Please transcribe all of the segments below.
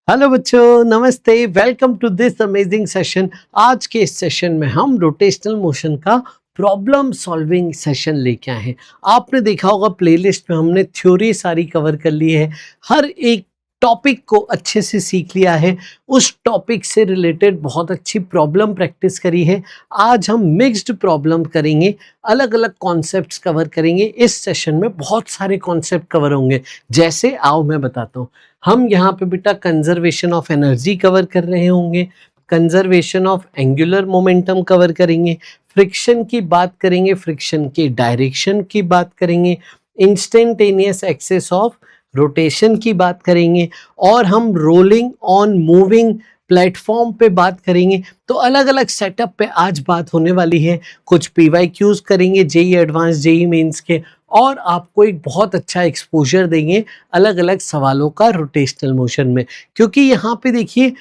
Hello बच्चों, नमस्ते। Welcome to this amazing session. आज के इस सेशन में हम रोटेशनल मोशन का प्रॉब्लम सॉल्विंग सेशन लेके आए हैं। आपने देखा होगा प्लेलिस्ट में हमने थ्योरी सारी कवर कर ली है, हर एक टॉपिक को अच्छे से सीख लिया है, उस टॉपिक से रिलेटेड बहुत अच्छी प्रॉब्लम प्रैक्टिस करी है। आज हम मिक्स्ड प्रॉब्लम करेंगे, अलग अलग कॉन्सेप्ट्स कवर करेंगे। इस सेशन में बहुत सारे कॉन्सेप्ट कवर होंगे। जैसे आओ मैं बताता हूँ। हम यहाँ पे बेटा कंजर्वेशन ऑफ एनर्जी कवर कर रहे होंगे, conservation of angular momentum cover करेंगे, फ्रिक्शन की बात करेंगे, फ्रिक्शन के डायरेक्शन की बात करेंगे, इंस्टेंटेनियस एक्सेस ऑफ रोटेशन की बात करेंगे, और हम रोलिंग ऑन मूविंग प्लेटफॉर्म पे बात करेंगे। तो अलग अलग सेटअप पे आज बात होने वाली है। कुछ PYQs करेंगे जेई एडवांस, जेई मेंस के, और आपको एक बहुत अच्छा एक्सपोजर देंगे अलग अलग सवालों का रोटेशनल मोशन में। क्योंकि यहाँ पे देखिए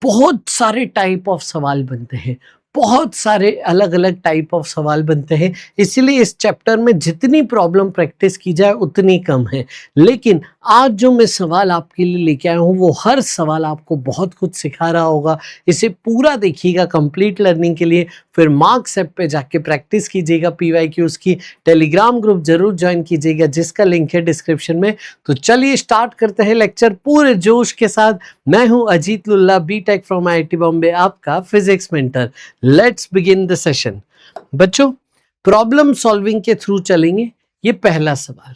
बहुत सारे टाइप ऑफ सवाल बनते हैं, बहुत सारे अलग अलग टाइप ऑफ सवाल बनते हैं। इसीलिए इस चैप्टर में जितनी प्रॉब्लम प्रैक्टिस की जाए उतनी कम है। लेकिन आज जो मैं सवाल आपके लिए लेके आया हूँ वो हर सवाल आपको बहुत कुछ सिखा रहा होगा। इसे पूरा देखिएगा कंप्लीट लर्निंग के लिए, फिर मार्क्स ऐप पे जाके प्रैक्टिस कीजिएगा PYQs की। टेलीग्राम ग्रुप जरूर ज्वाइन कीजिएगा जिसका लिंक है डिस्क्रिप्शन में। तो चलिए स्टार्ट करते हैं लेक्चर पूरे जोश के साथ। मैं हूं Ajit Lulla, BTech from IIT Bombay, आपका physics mentor. Let's begin the session. बच्चों, प्रॉब्लम सॉल्विंग के थ्रू चलेंगे। ये पहला सवाल,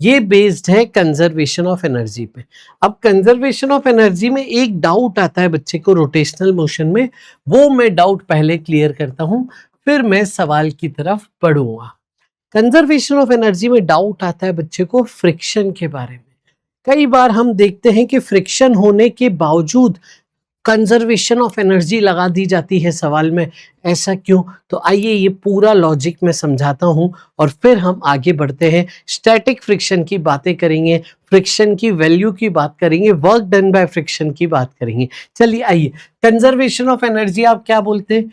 ये बेस्ड है कंजर्वेशन ऑफ एनर्जी पे। अब कंजर्वेशन ऑफ एनर्जी में एक डाउट आता है बच्चे को रोटेशनल मोशन में, वो मैं डाउट पहले क्लियर करता हूं, फिर मैं सवाल की तरफ बढ़ूंगा। कंजर्वेशन ऑफ एनर्जी में डाउट आता है बच्चे को फ्रिक्शन के बारे में। कई बार हम देखते हैं कि फ्रिक्शन होने के बावजूद कंजर्वेशन ऑफ एनर्जी लगा दी जाती है सवाल में। ऐसा क्यों? तो आइए ये पूरा लॉजिक मैं समझाता हूं और फिर हम आगे बढ़ते हैं। स्टैटिक फ्रिक्शन की बातें करेंगे, फ्रिक्शन की वैल्यू की बात करेंगे, वर्क डन बाय फ्रिक्शन की बात करेंगे। चलिए आइए, कंजर्वेशन ऑफ एनर्जी आप क्या बोलते हैं?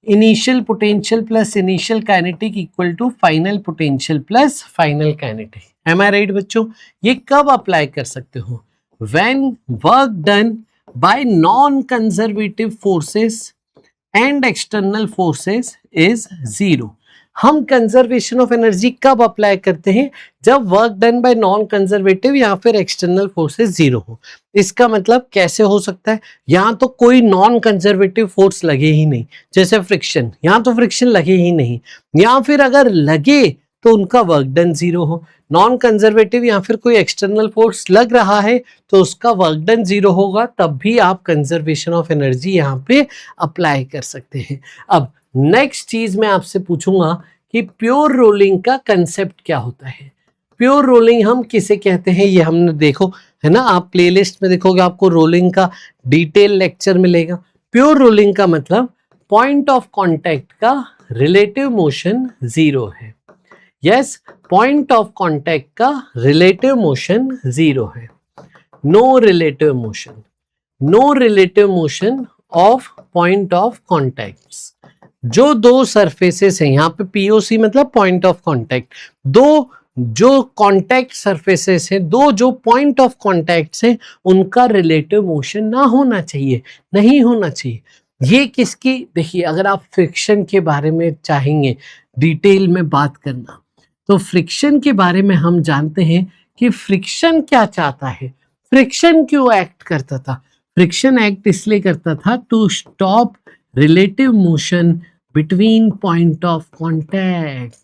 Initial potential plus initial kinetic equal to final potential plus final kinetic. Am I right बच्चों? ये कब अप्लाई कर सकते हो? When work done by non-conservative forces and external forces is zero। हम कंजर्वेशन ऑफ एनर्जी कब अप्लाई करते हैं? जब work done by non conservative या फिर एक्सटर्नल फोर्सेस जीरो हो। इसका मतलब कैसे हो सकता है? यहाँ तो कोई नॉन कंजर्वेटिव फोर्स लगे ही नहीं, जैसे फ्रिक्शन, यहाँ तो फ्रिक्शन लगे ही नहीं, या फिर अगर लगे तो उनका वर्क डन जीरो हो। नॉन कंजर्वेटिव या फिर कोई एक्सटर्नल फोर्स लग रहा है तो उसका वर्क डन जीरो होगा, तब भी आप कंजर्वेशन ऑफ एनर्जी यहाँ पे अप्लाई कर सकते हैं। अब नेक्स्ट चीज मैं आपसे पूछूंगा कि प्योर रोलिंग का कंसेप्ट क्या होता है। प्योर रोलिंग हम किसे कहते हैं ये हमने देखो है ना, आप प्लेलिस्ट में देखोगे आपको रोलिंग का डिटेल लेक्चर मिलेगा। प्योर रोलिंग का मतलब पॉइंट ऑफ कांटेक्ट का रिलेटिव मोशन जीरो है। यस, पॉइंट ऑफ कांटेक्ट का रिलेटिव मोशन जीरो है। No relative motion, no relative motion of point of contacts. जो दो सरफेसेस हैं, यहाँ पे POC मतलब पॉइंट ऑफ कांटेक्ट, दो जो कांटेक्ट सरफेसेस हैं, दो जो पॉइंट ऑफ कांटेक्ट्स हैं, उनका रिलेटिव मोशन ना होना चाहिए, नहीं होना चाहिए। ये किसकी? देखिए, अगर आप फ्रिक्शन के बारे में चाहेंगे डिटेल में बात करना तो फ्रिक्शन के बारे में हम जानते हैं कि फ्रिक्शन क्या चाहता है, फ्रिक्शन क्यों एक्ट करता था। फ्रिक्शन एक्ट इसलिए करता था to stop relative motion between point of contact,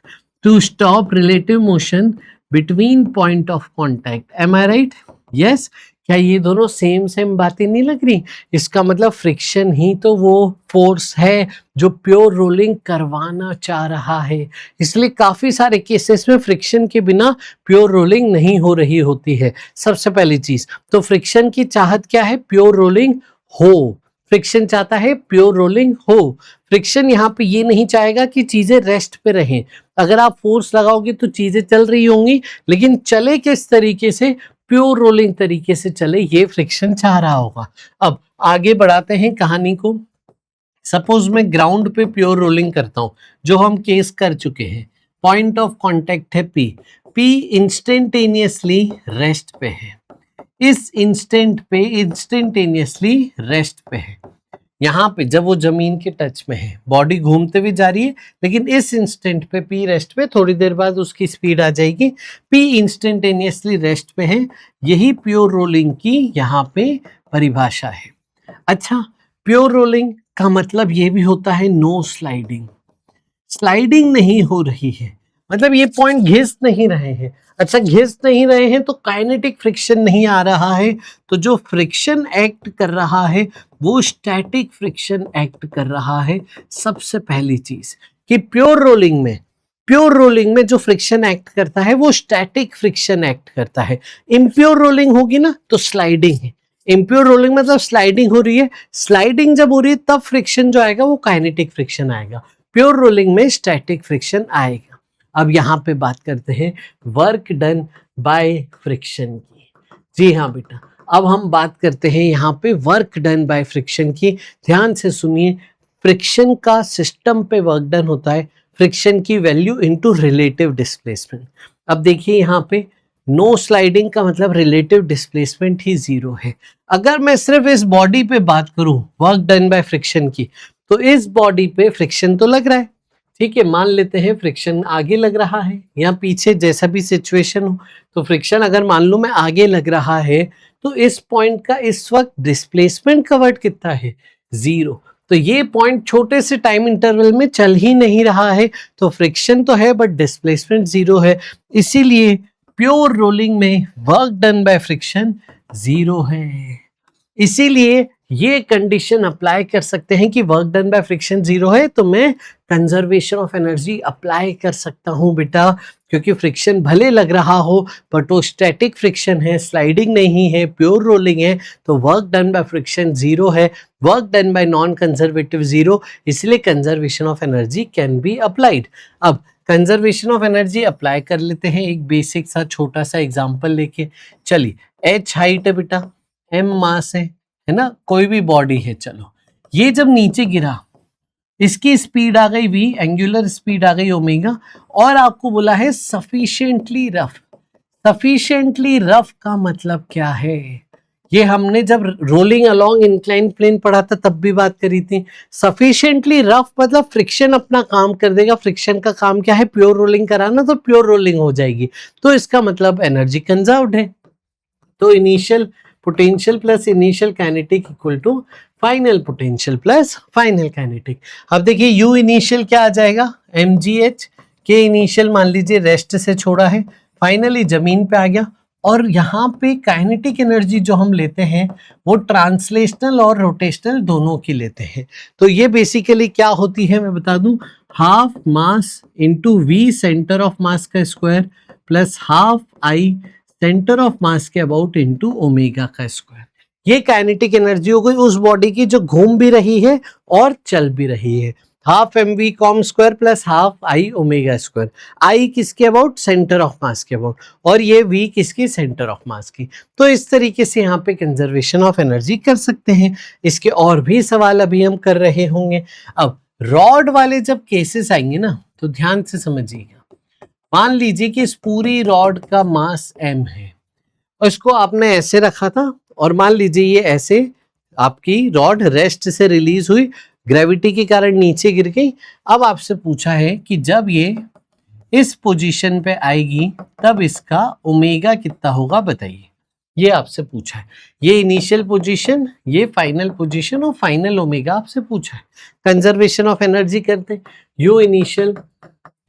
to stop relative motion between point of contact. Am I right? Yes. क्या ये दोनों सेम सेम बातें नहीं लग रही? इसका मतलब फ्रिक्शन ही तो वो फोर्स है जो प्योर रोलिंग करवाना चाह रहा है। इसलिए काफी सारे केसेस में फ्रिक्शन के बिना प्योर रोलिंग नहीं हो रही होती है। सबसे पहली चीज तो फ्रिक्शन की चाहत क्या है? प्योर रोलिंग हो। फ्रिक्शन चाहता है प्योर रोलिंग हो। फ्रिक्शन यहाँ पे ये नहीं चाहेगा कि चीजें रेस्ट पे रहें। अगर आप फोर्स लगाओगे तो चीजें चल रही होंगी, लेकिन चले किस तरीके से? प्योर रोलिंग तरीके से चले, ये फ्रिक्शन चाह रहा होगा। अब आगे बढ़ाते हैं कहानी को। सपोज मैं ग्राउंड पे प्योर रोलिंग करता हूं, जो हम केस कर चुके हैं। पॉइंट ऑफ कांटेक्ट है P इंस्टेंटेनियसली रेस्ट पे है। इस इंस्टेंट पे इंस्टेंटेनियसली रेस्ट पे है। यहाँ पे जब वो जमीन के टच में है, बॉडी घूमते हुए जा रही है, लेकिन इस इंस्टेंट पे पी रेस्ट पे, थोड़ी देर बाद उसकी स्पीड आ जाएगी, पी इंस्टेंटेनियसली रेस्ट पे है। यही प्योर रोलिंग की यहाँ पे परिभाषा है। अच्छा, प्योर रोलिंग का मतलब ये भी होता है नो स्लाइडिंग। स्लाइडिंग नहीं हो रही है, मतलब ये पॉइंट घिस नहीं रहे हैं। अच्छा, घिस नहीं रहे हैं तो काइनेटिक फ्रिक्शन नहीं आ रहा है, तो जो फ्रिक्शन एक्ट कर रहा है वो स्टैटिक फ्रिक्शन एक्ट कर रहा है। सबसे पहली चीज कि प्योर रोलिंग में जो फ्रिक्शन एक्ट करता है वो स्टैटिक फ्रिक्शन एक्ट करता है। इम्प्योर रोलिंग होगी ना तो स्लाइडिंग है। इम्प्योर रोलिंग मतलब स्लाइडिंग हो रही है, स्लाइडिंग जब हो रही है तब फ्रिक्शन जो आएगा वो काइनेटिक फ्रिक्शन आएगा। प्योर रोलिंग में स्टैटिक फ्रिक्शन आएगा। अब यहाँ पे बात करते हैं वर्क डन बाय फ्रिक्शन की। जी हाँ बेटा, अब हम बात करते हैं यहाँ पे वर्क डन बाय फ्रिक्शन की। ध्यान से सुनिए, फ्रिक्शन का सिस्टम पे वर्क डन होता है, फ्रिक्शन की वैल्यू इनटू रिलेटिव डिस्प्लेसमेंट। अब देखिए यहाँ पे नो स्लाइडिंग का मतलब रिलेटिव डिस्प्लेसमेंट ही जीरो है। अगर मैं सिर्फ इस बॉडी पे बात करूं वर्क डन बाय फ्रिक्शन की, तो इस बॉडी पे फ्रिक्शन तो लग रहा है, ठीक है, मान लेते हैं फ्रिक्शन आगे लग रहा है या पीछे, जैसा भी सिचुएशन हो। तो फ्रिक्शन अगर मान लो मैं आगे लग रहा है, तो इस पॉइंट का इस वक्त डिस्प्लेसमेंट का वर्ड कितना है, जीरो। तो ये पॉइंट छोटे से टाइम इंटरवल में चल ही नहीं रहा है, तो फ्रिक्शन तो है बट डिस्प्लेसमेंट जीरो है। इसीलिए प्योर रोलिंग में work done by friction zero है। इसीलिए ये कंडीशन अप्लाई कर सकते हैं कि work done by friction zero है, तो मैं कंजर्वेशन ऑफ एनर्जी अप्लाई कर सकता हूं बेटा, क्योंकि फ्रिक्शन भले लग रहा हो बट वो स्टैटिक फ्रिक्शन है, स्लाइडिंग नहीं है, प्योर रोलिंग है, तो work done by friction zero है, work done by non conservative zero, इसलिए conservation of energy can be applied. अब कंजर्वेशन ऑफ एनर्जी अप्लाई कर लेते हैं एक बेसिक सा छोटा सा एग्जाम्पल लेके। चलिए, h हाइट है बेटा, m मास है ना, कोई भी बॉडी है, चलो ये जब नीचे गिरा, इसकी स्पीड आ गई v, एंगुलर स्पीड आ गई ओमेगा, और आपको बोला है सफिशिएंटली रफ। सफिशिएंटली रफ का मतलब क्या है, ये हमने जब रोलिंग अलोंग इंक्लाइन प्लेन पढ़ा था तब भी बात करी थी। सफिशिएंटली रफ मतलब फ्रिक्शन अपना काम कर देगा। फ्रिक्शन का काम क्या है, प्योर रोलिंग कराना, तो प्योर रोलिंग हो जाएगी, तो इसका मतलब एनर्जी कंजर्व्ड है। तो initial potential plus initial kinetic equal to final potential plus final kinetic. अब देखिए यू इनिशियल क्या आ जाएगा, mgh, के इनिशियल मान लीजिए रेस्ट से छोड़ा है, फाइनली जमीन पे आ गया, और यहाँ पे काइनेटिक एनर्जी जो हम लेते हैं वो ट्रांसलेशनल और रोटेशनल दोनों की लेते हैं। तो ये बेसिकली क्या होती है मैं बता दूं, half mass into V centre of mass का square plus half I centre of mass के अबाउट इनटू ओमेगा का स्क्वायर। ये काइनेटिक एनर्जी हो गई उस बॉडी की जो घूम भी रही है और चल भी रही है। Half M V com square plus half I omega square. I किसके अबाउट, सेंटर ऑफ मास के अबाउट, और ये वी किसकी, सेंटर ऑफ मास की। तो इस तरीके से यहाँ पे कंजर्वेशन ऑफ एनर्जी कर सकते हैं। इसके और भी सवाल अभी हम कर रहे होंगे। अब रॉड वाले जब केसेस आएंगे ना, तो ध्यान से समझिएगा। मान लीजिए कि इस पूरी रॉड का मास m है और इसको आपने ऐसे रखा था, और मान लीजिए ये ऐसे आपकी रॉड रेस्ट से रिलीज हुई, ग्रेविटी के कारण नीचे गिर गई। अब आपसे पूछा है कि जब ये इस पोजीशन पे आएगी तब इसका ओमेगा कितना होगा, बताइए। ये आपसे पूछा है, ये इनिशियल पोजीशन, ये फाइनल पोजीशन, और फाइनल ओमेगा आपसे पूछा है। कंजर्वेशन ऑफ एनर्जी करते हैं, U initial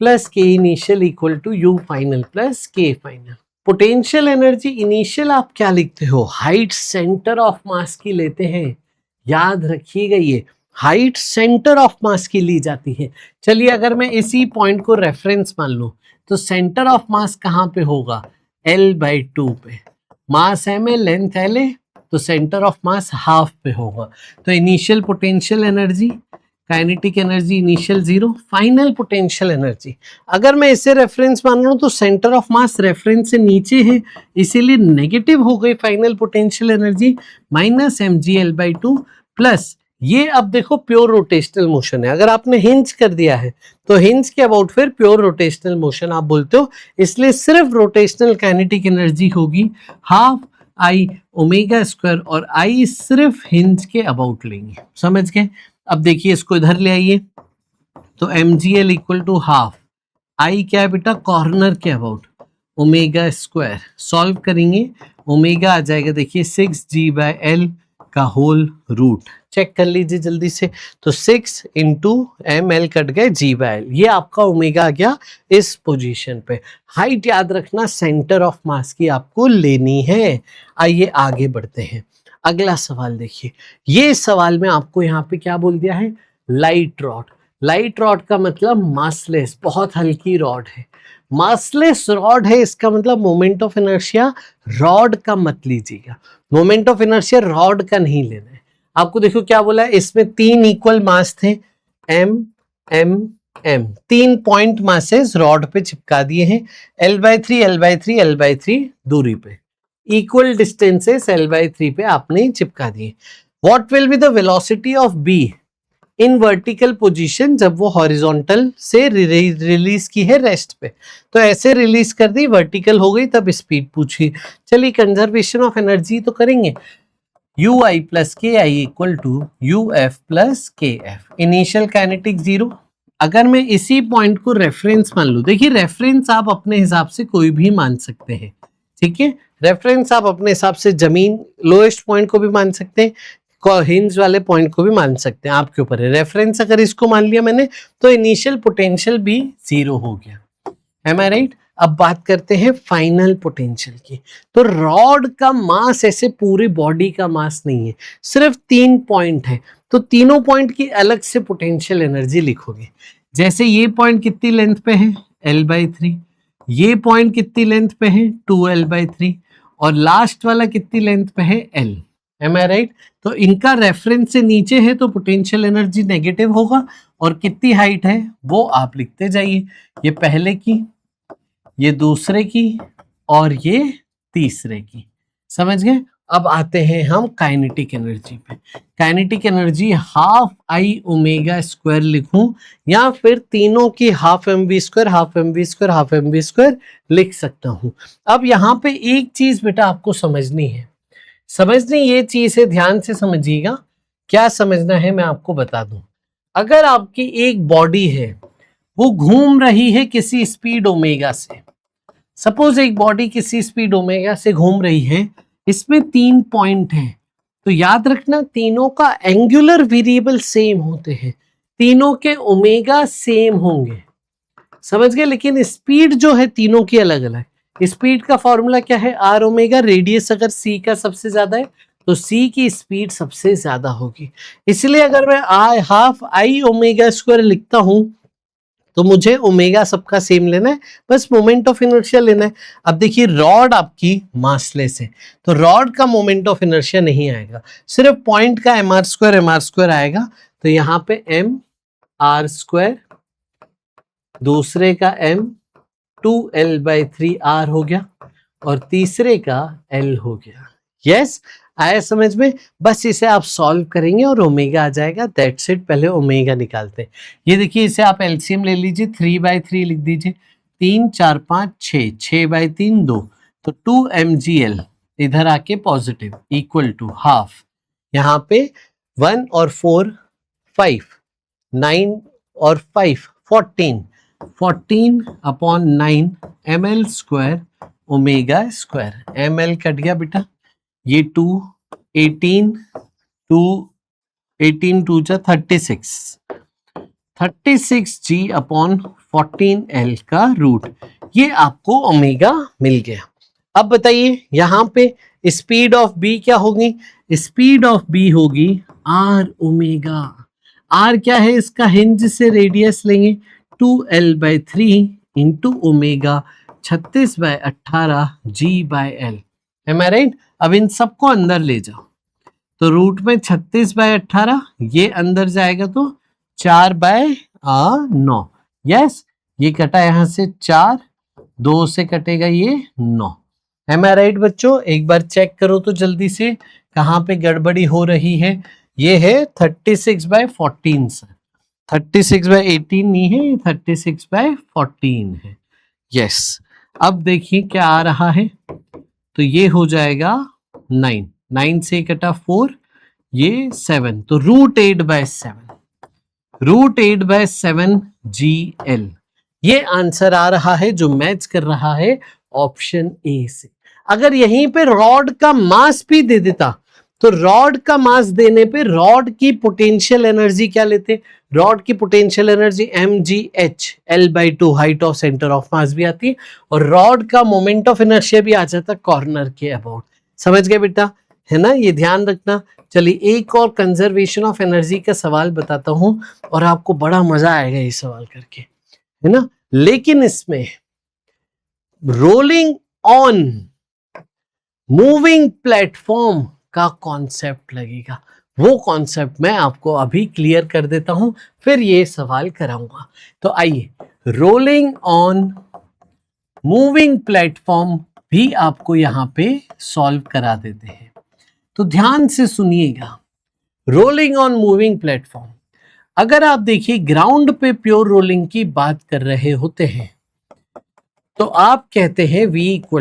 plus K initial equal to U final plus K final. Potential energy initial आप क्या लिखते हो, हाइट सेंटर ऑफ मास की लेते हैं, याद रखिएगा ये हाइट सेंटर ऑफ मास की ली जाती है। चलिए अगर मैं इसी पॉइंट को रेफरेंस मान लूं, तो सेंटर ऑफ मास कहाँ पे होगा, L/2 पे। मास m है, लेंथ L है, तो सेंटर ऑफ मास हाफ पे होगा। तो initial potential energy, kinetic energy initial zero, final potential energy, अगर मैं इसे रेफरेंस मान रहा हूं तो सेंटर ऑफ मास रेफरेंस से नीचे है, इसीलिए नेगेटिव हो गई final potential energy, minus mgL/2 plus ये। अब देखो प्योर रोटेशनल मोशन है, अगर आपने हिंज कर दिया है तो हिंज के अबाउट फिर प्योर रोटेशनल मोशन आप बोलते हो, इसलिए सिर्फ रोटेशनल काइनेटिक एनर्जी होगी हाफ आई ओमेगा स्क्वायर और आई सिर्फ हिंज के अबाउट लेंगे, समझ गए। अब देखिए इसको इधर ले आइए, तो mgl equal to half I क्या है बेटा, कॉर्नर के अबाउट ओमेगा स्क्वायर, सॉल्व करेंगे ओमेगा आ जाएगा देखिए 6g/l का होल रूट, चेक कर लीजिए जल्दी से, तो 6 इंटू ml कट गए g/l, ये आपका ओमेगा आ गया इस पोजीशन पे। हाइट याद रखना सेंटर ऑफ मास की आपको लेनी है। आइए आगे बढ़ते हैं, अगला सवाल देखिए, ये सवाल में आपको यहाँ पे क्या बोल दिया है, लाइट रॉड। लाइट रॉड का मतलब मासलेस, बहुत हल्की रॉड है, मासलेस रॉड है, इसका मतलब मोमेंट ऑफ इनर्शिया रॉड का मत लीजिएगा, मोमेंट ऑफ इनर्शिया रॉड का नहीं लेना है आपको। देखो क्या बोला है, इसमें 3 इक्वल मास थे, m m m, 3 point masses rod पे चिपका दिए हैं, l/3 l/3 l/3 दूरी पे, इक्वल डिस्टेंसेस l/3 पे आपने चिपका दिए। What will be the velocity of b in vertical position, जब वो हॉरिजॉन्टल से रिलीज की है रेस्ट पे, तो ऐसे रिलीज कर दी वर्टिकल हो गई, तब स्पीड पूछी। चलिए कंजर्वेशन ऑफ एनर्जी तो करेंगे, ui प्लस के I equal to uf plus के एफ, इनिशियल काइनेटिक 0। अगर मैं इसी पॉइंट को रेफरेंस मान लूं, देखिए रेफरेंस आप अपने हिसाब से कोई भी मान सकते हैं, ठीक है, रेफरेंस आप अपने हिसाब से जमीन लोएस्ट पॉइंट को भी मान सकते हैं, हिंज वाले पॉइंट को भी मान सकते हैं, आपके ऊपर है। रेफरेंस अगर इसको मान लिया मैंने, तो इनिशियल पोटेंशियल भी 0 हो गया, एम आई राइट। अब बात करते हैं फाइनल पोटेंशियल की, तो रॉड का मास ऐसे पूरी बॉडी का मास नहीं है, सिर्फ 3 पॉइंट है, तो तीनों पॉइंट की अलग से पोटेंशियल एनर्जी लिखोगे। जैसे ये पॉइंट कितनी लेंथ पे है, l/3, ये पॉइंट कितनी लेंथ पे है, 2l/3, और लास्ट वाला कितनी लेंथ पे है, l, एम आई राइट। तो इनका रेफरेंस से नीचे है तो पोटेंशियल एनर्जी नेगेटिव होगा, और कितनी हाइट है वो आप लिखते जाइए, ये पहले की, ये दूसरे की, और ये तीसरे की, समझ गए। अब आते हैं हम काइनेटिक एनर्जी पे। Kinetic energy half I omega square लिखूं, या फिर तीनों की half mv² half mv² half mv² लिख सकता हूं। अब यहाँ पे एक चीज बेटा आपको समझनी है, समझनी ये चीज है, ध्यान से समझिएगा, क्या समझना है मैं आपको बता दूं। अगर आपकी एक बॉडी है, वो घूम रही है किसी स्पीड ओमेगा से, सपोज एक बॉडी किसी स्पीड ओमेगा से घूम रही है, इसमें 3 पॉइंट हैं, तो याद रखना तीनों का एंगुलर वेरिएबल सेम होते हैं, तीनों के ओमेगा सेम होंगे, समझ गए, लेकिन स्पीड जो है तीनों की अलग अलग। स्पीड का फॉर्मूला क्या है, आर ओमेगा, रेडियस अगर सी का सबसे ज्यादा है तो सी की स्पीड सबसे ज्यादा होगी, इसलिए अगर मैं हाफ आई ओमेगा स्क्वायर लिखता हूं तो मुझे ओमेगा सबका सेम लेना है, बस मोमेंट ऑफ इनर्शिया लेना है। अब देखिए रॉड आपकी मासलेस है, तो रॉड का मोमेंट ऑफ इनर्शिया नहीं आएगा, सिर्फ पॉइंट का mr² आएगा, तो यहाँ पे mr², दूसरे का m 2l/3r हो गया, और तीसरे का l हो गया। यस, आया समझ में। बस इसे आप सॉल्व करेंगे और ओमेगा आ जाएगा, दैट्स इट। पहले ओमेगा निकालते हैं, ये देखिए इसे आप एलसीएम ले लीजिए, 3/3 लिख दीजिए, 3 4 5 6, 6/3 2, तो 2mgl इधर आके पॉजिटिव इक्वल टू हाफ, यहाँ पे 1 और 4 5, 9 और 5 14/9 ml² omega square, ml cut गया बेटा, ये 2 18 2 18 2 जा 36g/14l का रूट, ये आपको ओमेगा मिल गया। अब बताइए यहाँ पे स्पीड ऑफ बी क्या होगी, स्पीड ऑफ बी होगी आर ओमेगा, आर क्या है इसका, हिंज से रेडियस लेंगे 2l/3 into omega 36/18 g/l, M I right. अब इन सबको अंदर ले जाओ, तो रूट में 36/18, ये अंदर जाएगा तो 4/9, यस, ये कटा यहां से 4, 2 से कटेगा ये 9, एम आई राइट बच्चों। एक बार चेक करो तो जल्दी से कहाँ पे गड़बड़ी हो रही है, ये है 36/14 सर, 36/18 नहीं है, 36/14 है, यस। अब देखिए क्या आ रहा है, तो ये हो जाएगा 9, 9 से कटा 4, ये 7, तो √8/7, √8/7 GL। ये आंसर आ रहा है जो मैच कर रहा है ऑप्शन ए से। अगर यहीं पे रॉड का मास भी दे देता तो रॉड का मास देने पे रॉड की पोटेंशियल एनर्जी क्या लेते, रॉड की potential energy mgh, L/2 height of centre of मास भी आती है, और रॉड का मोमेंट ऑफ इनर्शिया भी आ जाता कॉर्नर के अबाउट। समझ गए बेटा, है ना, ये ध्यान रखना। चलिए एक और कंजर्वेशन ऑफ एनर्जी का सवाल बताता हूं और आपको बड़ा मजा आएगा ये सवाल करके, है ना। लेकिन इसमें रोलिंग ऑन मूविंग प्लेटफॉर्म का कॉन्सेप्ट लगेगा, वो कॉन्सेप्ट मैं आपको अभी क्लियर कर देता हूं, फिर ये सवाल कराऊंगा। तो आइए, रोलिंग ऑन मूविंग प्लेटफॉर्म भी आपको यहां पे सॉल्व करा देते हैं। तो ध्यान से सुनिएगा, रोलिंग ऑन मूविंग प्लेटफॉर्म, अगर आप देखिए ग्राउंड पे प्योर रोलिंग की बात कर रहे होते हैं तो आप कहते हैं V =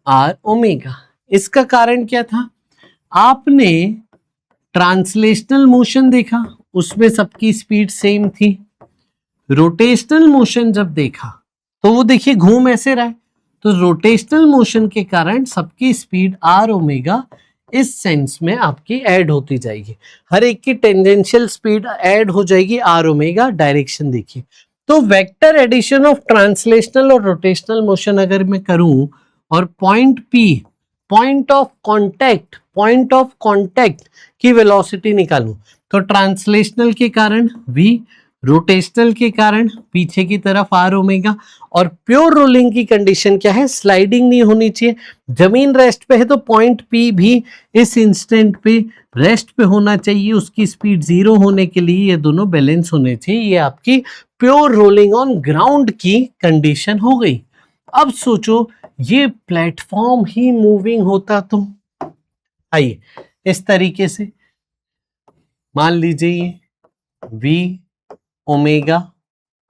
R⍵। इसका कारण क्या था, आपने ट्रांसलेशनल मोशन देखा, उसमें सबकी स्पीड सेम थी। रोटेशनल मोशन जब देखा तो वो देखिए घूम ऐसे रहा है, तो रोटेशनल मोशन के कारण सबकी स्पीड R⍵ इस सेंस में आपकी ऐड होती जाएगी, हर एक की टेंजेंशियल स्पीड ऐड हो जाएगी R⍵। डायरेक्शन देखिए, तो वेक्टर एडिशन ऑफ ट्रांसलेशनल और रोटेशनल मोशन अगर मैं करूं और point P, point of contact की वेलोसिटी निकालूं, तो ट्रांसलेशनल के कारण V, रोटेशनल के कारण पीछे की तरफ R⍵, और प्योर रोलिंग की कंडीशन क्या है, स्लाइडिंग नहीं होनी चाहिए, जमीन रेस्ट पे है तो पॉइंट P भी इस इंस्टेंट पे रेस्ट पे होना चाहिए, उसकी स्पीड 0 होने के लिए ये दोनों बैलेंस होने चाहिए। ये आपकी प्योर रोलिंग ऑन ग्राउंड की कंडीशन हो गई। अब सोचो ये प्लेटफॉर्म ही मूविंग होता तो, आइए इस तरीके से मान लीजिए ये V⍵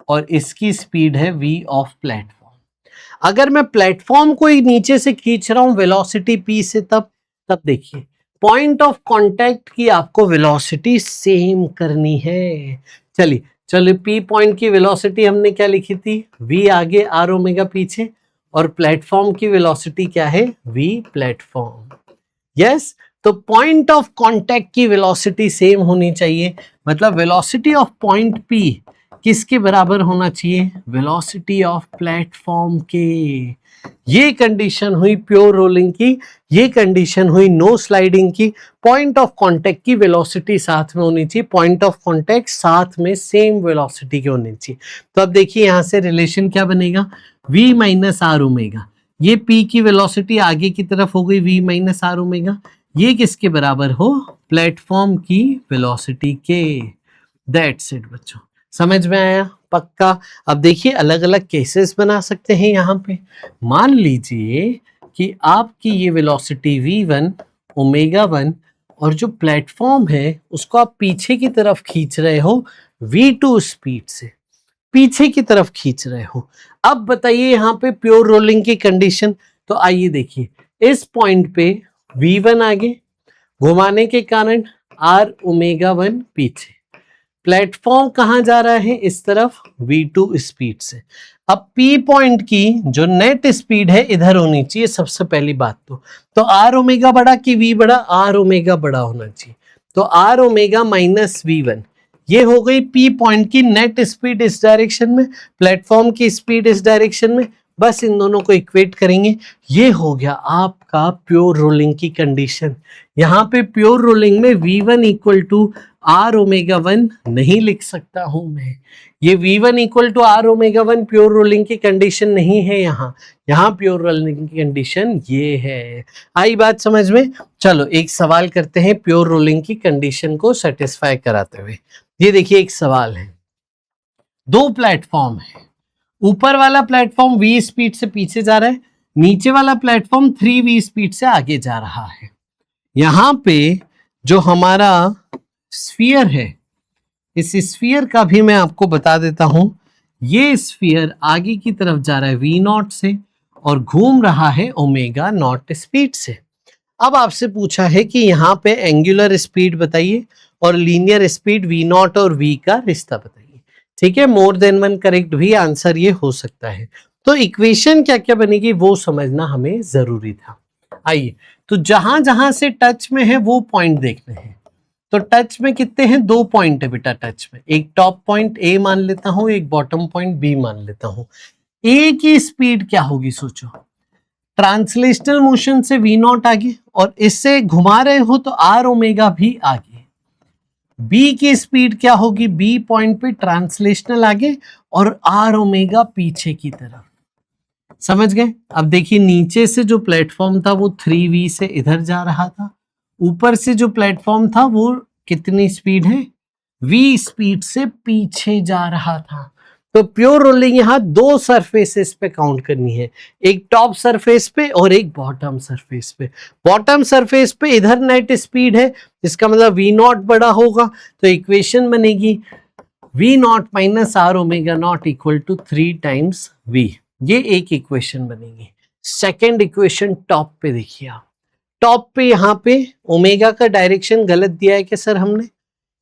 और इसकी स्पीड है V ऑफ प्लेटफॉर्म। अगर मैं प्लेटफॉर्म को ही नीचे से खींच रहा हूं वेलोसिटी P से, तब देखिए पॉइंट ऑफ कांटेक्ट की आपको वेलोसिटी सेम करनी है। चलिए P पॉइंट की वेलोसिटी हमने क्या लिखी थी, V आगे R⍵ पीछे, और प्लेटफॉर्म की वेलोसिटी क्या है, V प्लेटफॉर्म। यस, तो पॉइंट ऑफ कांटेक्ट की वेलोसिटी सेम होनी चाहिए, मतलब वेलोसिटी ऑफ पॉइंट P किसके बराबर होना चाहिए, वेलोसिटी ऑफ प्लेटफॉर्म के। ये कंडीशन हुई प्योर रोलिंग की, ये कंडीशन हुई नो स्लाइडिंग की। पॉइंट ऑफ कांटेक्ट की वेलोसिटी साथ में होनी चाहिए, पॉइंट ऑफ कांटेक्ट साथ में सेम वेलोसिटी की होनी चाहिए। तो अब देखिए यहां से रिलेशन क्या बनेगा, V - R⍵। ये P की वेलोसिटी आगे की तरफ हो गई V - R⍵, ये किसके बराबर हो, प्लेटफॉर्म की वेलोसिटी के। दैट्स इट बच्चों, समझ में आया पक्का। अब देखिए अलग अलग केसेस बना सकते हैं यहाँ पे। मान लीजिए कि आपकी ये वेलोसिटी V1 ω1 और जो प्लेटफॉर्म है उसको आप पीछे की तरफ खींच रहे हो V2 स्पीड से, पीछे की तरफ खींच रहे हो। अब बताइए यहाँ पे प्योर रोलिंग की कंडीशन, तो आइए देखिए इस पॉइंट पे V1 आगे घुमाने के कारण R⍵1 पीछे, प्लेटफॉर्म कहां जा रहा है, इस तरफ V2 स्पीड से। अब P पॉइंट की जो नेट स्पीड है इधर होनी चाहिए सबसे पहली बात तो R⍵ बड़ा कि V बड़ा, R⍵ बड़ा होना चाहिए, तो R⍵ - V1, ये हो गई P पॉइंट की नेट स्पीड इस डायरेक्शन में, प्लेटफॉर्म की स्पीड इस डायरेक्शन में, बस इन दोनों को इक्वेट करेंगे, ये हो गया आपका प्योर रोलिंग की कंडीशन। यहाँ पे प्योर रोलिंग में V1 = R⍵1 नहीं लिख सकता हूं मैं, ये V1 = R⍵1 प्योर रोलिंग की कंडीशन नहीं है, यहाँ प्योर रोलिंग की कंडीशन ये है। आई बात समझ में। चलो एक सवाल करते हैं प्योर रोलिंग की कंडीशन को सेटिस्फाई कराते हुए। ये देखिए एक सवाल है, दो प्लेटफॉर्म है, ऊपर वाला प्लेटफॉर्म V स्पीड से पीछे जा रहा है, नीचे वाला प्लेटफॉर्म 3V स्पीड से आगे जा रहा है। यहां पे जो हमारा स्फीयर है, इस स्फीयर का भी मैं आपको बता देता हूं, ये स्फीयर आगे की तरफ जा रहा है V0 से और घूम रहा है ω0 स्पीड से। अब आपसे पूछा है कि यहाँ पे एंगुलर स्पीड बताइए और लीनियर स्पीड v नॉट और v का रिश्ता बताइए। ठीक है, मोर देन वन करेक्ट भी आंसर ये हो सकता है। तो इक्वेशन क्या क्या बनेगी वो समझना हमें जरूरी था। आइए, तो जहां जहां से टच में है वो पॉइंट देखने हैं। तो टच में कितने हैं? 2 पॉइंट है बेटा टच में। एक टॉप पॉइंट ए मान लेता हूं, एक बॉटम पॉइंट बी मान लेता हूं। ए की स्पीड क्या होगी सोचो। ट्रांसलेशनल मोशन से वी नॉट आगे और इससे घुमा रहे हो तो आर ओमेगा भी आगे। बी की स्पीड क्या होगी? बी पॉइंट पे ट्रांसलेशनल आगे और आर ओमेगा पीछे की तरफ। समझ गए? अब देखिए नीचे से जो प्लेटफॉर्म था वो 3v से इधर जा रहा था, ऊपर से जो प्लेटफॉर्म था वो कितनी स्पीड है? v स्पीड से पीछे जा रहा था। तो प्योर रोलिंग यहाँ 2 सरफेसेस पे काउंट करनी है, एक टॉप सरफेस पे और एक बॉटम सरफेस पे। बॉटम सरफेस पे इधर नेट स्पीड है, इसका मतलब v नॉट बड़ा होगा, तो इक्वेशन बनेगी v naught minus R omega naught equal to 3 times v। ये एक इक्वेशन बनेगी। सेकेंड इक्वेशन टॉप पे देखिए आप, टॉप पे यहाँ पे ओमेगा का डायरेक्शन गलत दिया है कि सर हमने,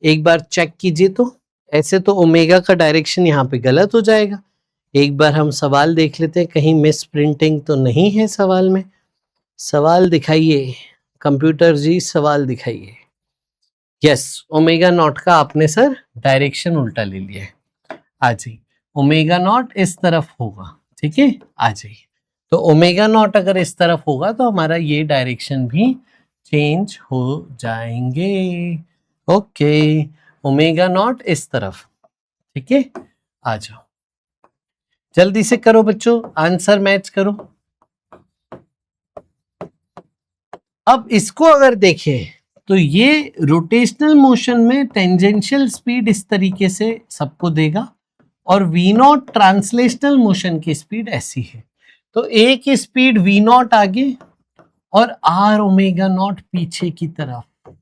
एक बार चेक कीजिए। तो ऐसे तो ओमेगा का डायरेक्शन यहाँ पे गलत हो जाएगा। एक बार हम सवाल देख लेते हैं, कहीं मिस प्रिंटिंग तो नहीं है सवाल में। सवाल दिखाइए कंप्यूटर जी, सवाल दिखाइए। यस, ओमेगा नॉट का आपने सर डायरेक्शन उल्टा ले लिया है। आ जाइए, ओमेगा नॉट इस तरफ होगा। ठीक है, आ जाइए। तो ओमेगा नॉट अगर इस तरफ होगा तो हमारा ये डायरेक्शन भी चेंज हो जाएंगे। ओके, ओमेगा नॉट इस तरफ। ठीक है, आ जाओ जल्दी से करो बच्चों, आंसर मैच करो। अब इसको अगर देखें तो ये रोटेशनल मोशन में टेंजेंशियल स्पीड इस तरीके से सबको देगा और वी नॉट ट्रांसलेशनल मोशन की स्पीड ऐसी है। तो ए की स्पीड वी नॉट आगे और आर ओमेगा नॉट पीछे की तरफ।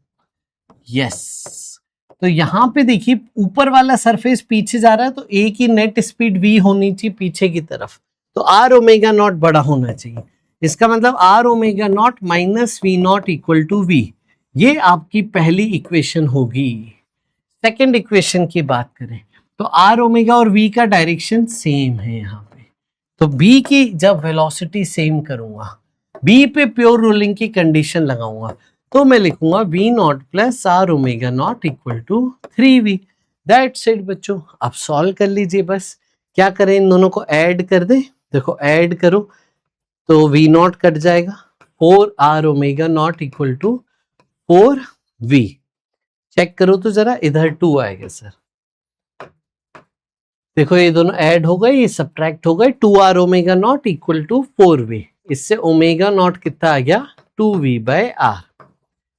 यस, तो यहां पे देखिए ऊपर वाला सरफेस पीछे जा रहा है तो ए की नेट स्पीड वी होनी चाहिए पीछे की तरफ, तो आर ओमेगा नॉट बड़ा होना चाहिए। इसका मतलब R omega naught minus V naught equal to V. ये आपकी पहली इक्वेशन होगी। सेकेंड इक्वेशन की बात करें तो आर ओमेगा और वी का डायरेक्शन सेम है यहाँ पे, तो बी की जब वेलोसिटी सेम करूंगा, बी पे प्योर रोलिंग की कंडीशन लगाऊंगा, तो मैं लिखूंगा V naught plus R omega naught equal to 3v। That's it बच्चों, आप सॉल्व कर लीजिए। बस क्या करें, इन दोनों को ऐड कर दें। देखो ऐड करो तो वी नॉट कट जाएगा, 4r omega naught equal to 4v। Check करो तो जरा, इधर 2 आएगा सर। देखो ये दोनों ऐड हो गए, ये सब्ट्रैक्ट हो गए, 2r omega naught equal to 4v। इससे ओमेगा नॉट कितना आ गया? 2v by are.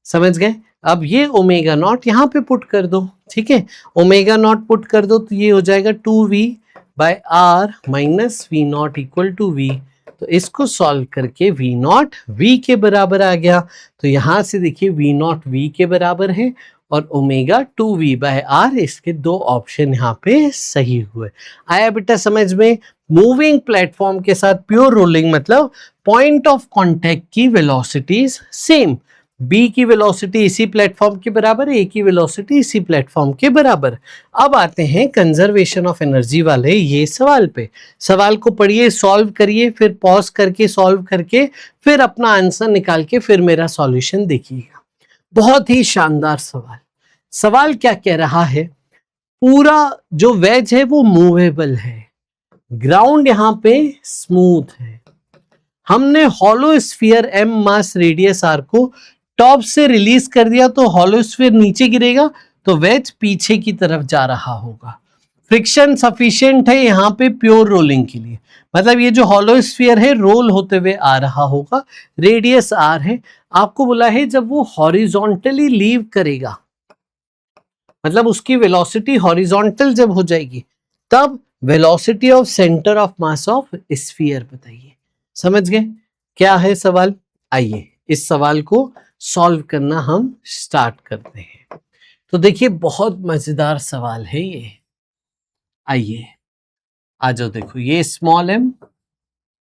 समझ गए? अब ये ओमेगा नॉट यहाँ पे पुट कर दो। ठीक है, ओमेगा नॉट पुट कर दो तो ये हो जाएगा 2v by R minus V naught equal to v। तो इसको सॉल्व करके वी नॉट वी के बराबर आ गया। तो यहां से देखिए वी नॉट वी के बराबर है और ओमेगा 2v बाय आर, इसके 2 ऑप्शन यहाँ पे सही हुए। आया बेटा समझ में? मूविंग प्लेटफॉर्म के साथ प्योर रोलिंग मतलब पॉइंट ऑफ कांटेक्ट की वेलोसिटीज सेम, बी की वेलोसिटी इसी प्लेटफॉर्म के बराबर, ए की वेलोसिटी इसी प्लेटफॉर्म के बराबर। अब आते हैं कंजर्वेशन ऑफ एनर्जी वाले ये सवाल पे। सवाल को पढ़िए, सॉल्व करिए, फिर पॉज करके सॉल्व करके फिर अपना आंसर निकाल के फिर मेरा सॉल्यूशन देखिएगा। बहुत ही शानदार सवाल। सवाल क्या कह रहा है? पूरा जो वेज है वो मूवेबल है, ग्राउंड यहाँ पे स्मूथ है, हमने hollow sphere M mass radius R को टॉप से रिलीज कर दिया तो हॉलो स्फीयर नीचे गिरेगा तो वेज पीछे की तरफ जा रहा होगा। फ्रिक्शन सफिशिएंट है यहाँ पे प्योर रोलिंग के लिए, मतलब ये जो हॉलो स्फीयर है रोल होते हुए आ रहा होगा, रेडियस आर है। आपको बोला है जब वो हॉरिजॉन्टली लीव करेगा, मतलब उसकी वेलोसिटी हॉरिजॉन्टल जब हो जाएगी तब velocity of centre of mass of sphere बताइए। समझ गए क्या है सवाल? आइए इस सवाल को सॉल्व करना हम स्टार्ट करते हैं। तो देखिए बहुत मजेदार सवाल है ये। आइए आ जाओ, देखो ये स्मॉल एम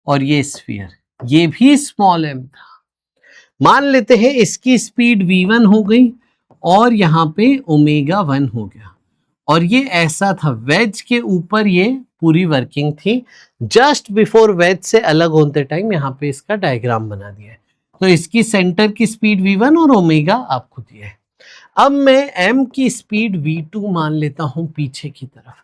और ये स्फीयर, ये भी स्मॉल एम था, मान लेते हैं इसकी स्पीड v1 हो गई और यहाँ पे ओमेगा 1 हो गया, और ये ऐसा था वेज के ऊपर ये पूरी वर्किंग थी। जस्ट बिफोर वेज से अलग होते टाइम यहाँ पे इसका डायग्राम बना दिया है। तो इसकी सेंटर की स्पीड v1 और ओमेगा आपको दिया है। अब मैं m की स्पीड v2 मान लेता हूं पीछे की तरफ।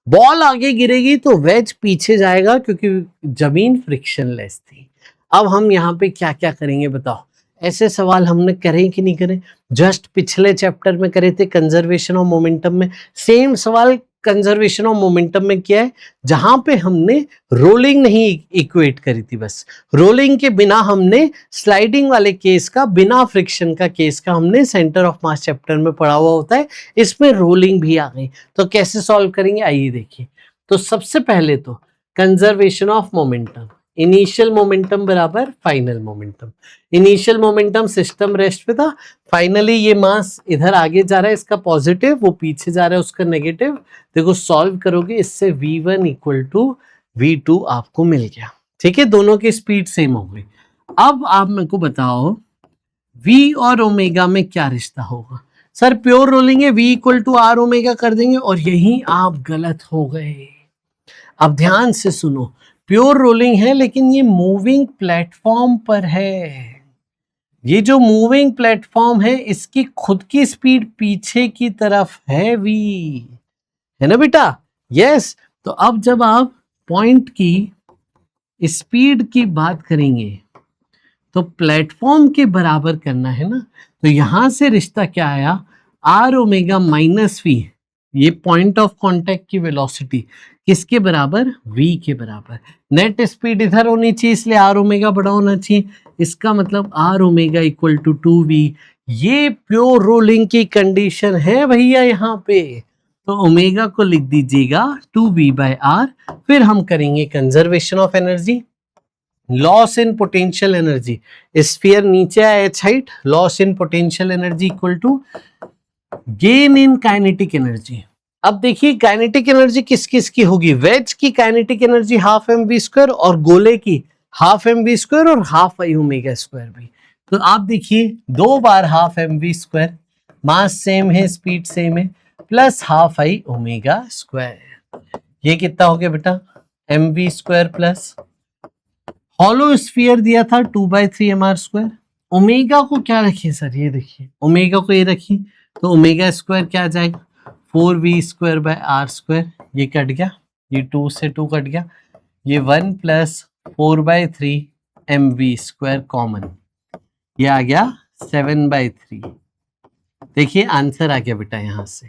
बॉल आगे गिरेगी तो वेज पीछे जाएगा क्योंकि जमीन फ्रिक्शनलेस थी। अब हम यहाँ पे क्या क्या करेंगे बताओ? ऐसे सवाल हमने करें कि नहीं करें? जस्ट पिछले चैप्टर में करे थे कंजर्वेशन ऑफ मोमेंटम में। सेम सवाल कंजर्वेशन ऑफ मोमेंटम में किया है, जहां पे हमने रोलिंग नहीं इक्वेट करी थी। बस रोलिंग के बिना हमने स्लाइडिंग वाले केस का, बिना फ्रिक्शन का केस का हमने सेंटर ऑफ मास चैप्टर में पढ़ा हुआ होता है। इसमें रोलिंग भी आ गई, तो कैसे सॉल्व करेंगे आइए देखिए। तो सबसे पहले तो conservation of momentum, initial momentum बराबर final momentum. Initial momentum system rest पे था, फाइनली ये मास इधर आगे जा रहा है इसका पॉजिटिव, वो पीछे जा रहा है उसका नेगेटिव। देखो सॉल्व करोगे इससे v1 इक्वल टू v2 आपको मिल गया। ठीक है, दोनों की स्पीड सेम हो गई। अब आप मेरे को बताओ v और ओमेगा में क्या रिश्ता होगा? सर प्योर रोलिंग है, v equal to R omega कर देंगे, और यहीं आप गलत हो गए। अब ध्यान से सुनो, प्योर रोलिंग है लेकिन ये मूविंग प्लेटफॉर्म पर है। ये जो मूविंग प्लेटफॉर्म है इसकी खुद की स्पीड पीछे की तरफ है v, है ना बेटा? यस। तो अब जब आप पॉइंट की स्पीड की बात करेंगे तो प्लेटफॉर्म के बराबर करना है ना, तो यहां से रिश्ता क्या आया? आर ओमेगा माइनस वी, ये पॉइंट ऑफ कांटेक्ट की वेलोसिटी किसके बराबर? v के बराबर। नेट स्पीड इधर होनी चाहिए इसलिए आर ओमेगा बड़ा होना चाहिए। इसका मतलब R omega equal to 2v। ये प्योर रोलिंग की कंडीशन है भैया यहाँ पे। तो ओमेगा को लिख दीजिएगा 2v/r। फिर हम करेंगे conservation of energy, loss in potential energy. Sphere नीचे है h height, loss in potential energy equal to gain in kinetic energy. अब देखिए काइनेटिक एनर्जी किस किस की होगी? वेज की काइनेटिक एनर्जी हाफ mv² और गोले की हाफ mv² और हाफ i ओमेगा स्क्वायर भी। तो आप देखिए 2 बार हाफ mv², मास सेम है, स्पीड सेम है, plus half i omega square. ये कितना हो गया बेटा? mv² प्लस हॉलो स्फीयर दिया था 2/3 mr²। ओमेगा को क्या रखिए सर? ये देखिए ओमेगा को ये रखिए, तो ओमेगा स्क्वायर क्या आ जाएगा? 4v²/r²। ये कट गया, ये 2 से 2 कट गया, ये 1 प्लस 4/3 mv² कॉमन, ये आ गया 7/3। देखिए आंसर आ गया बेटा यहाँ से।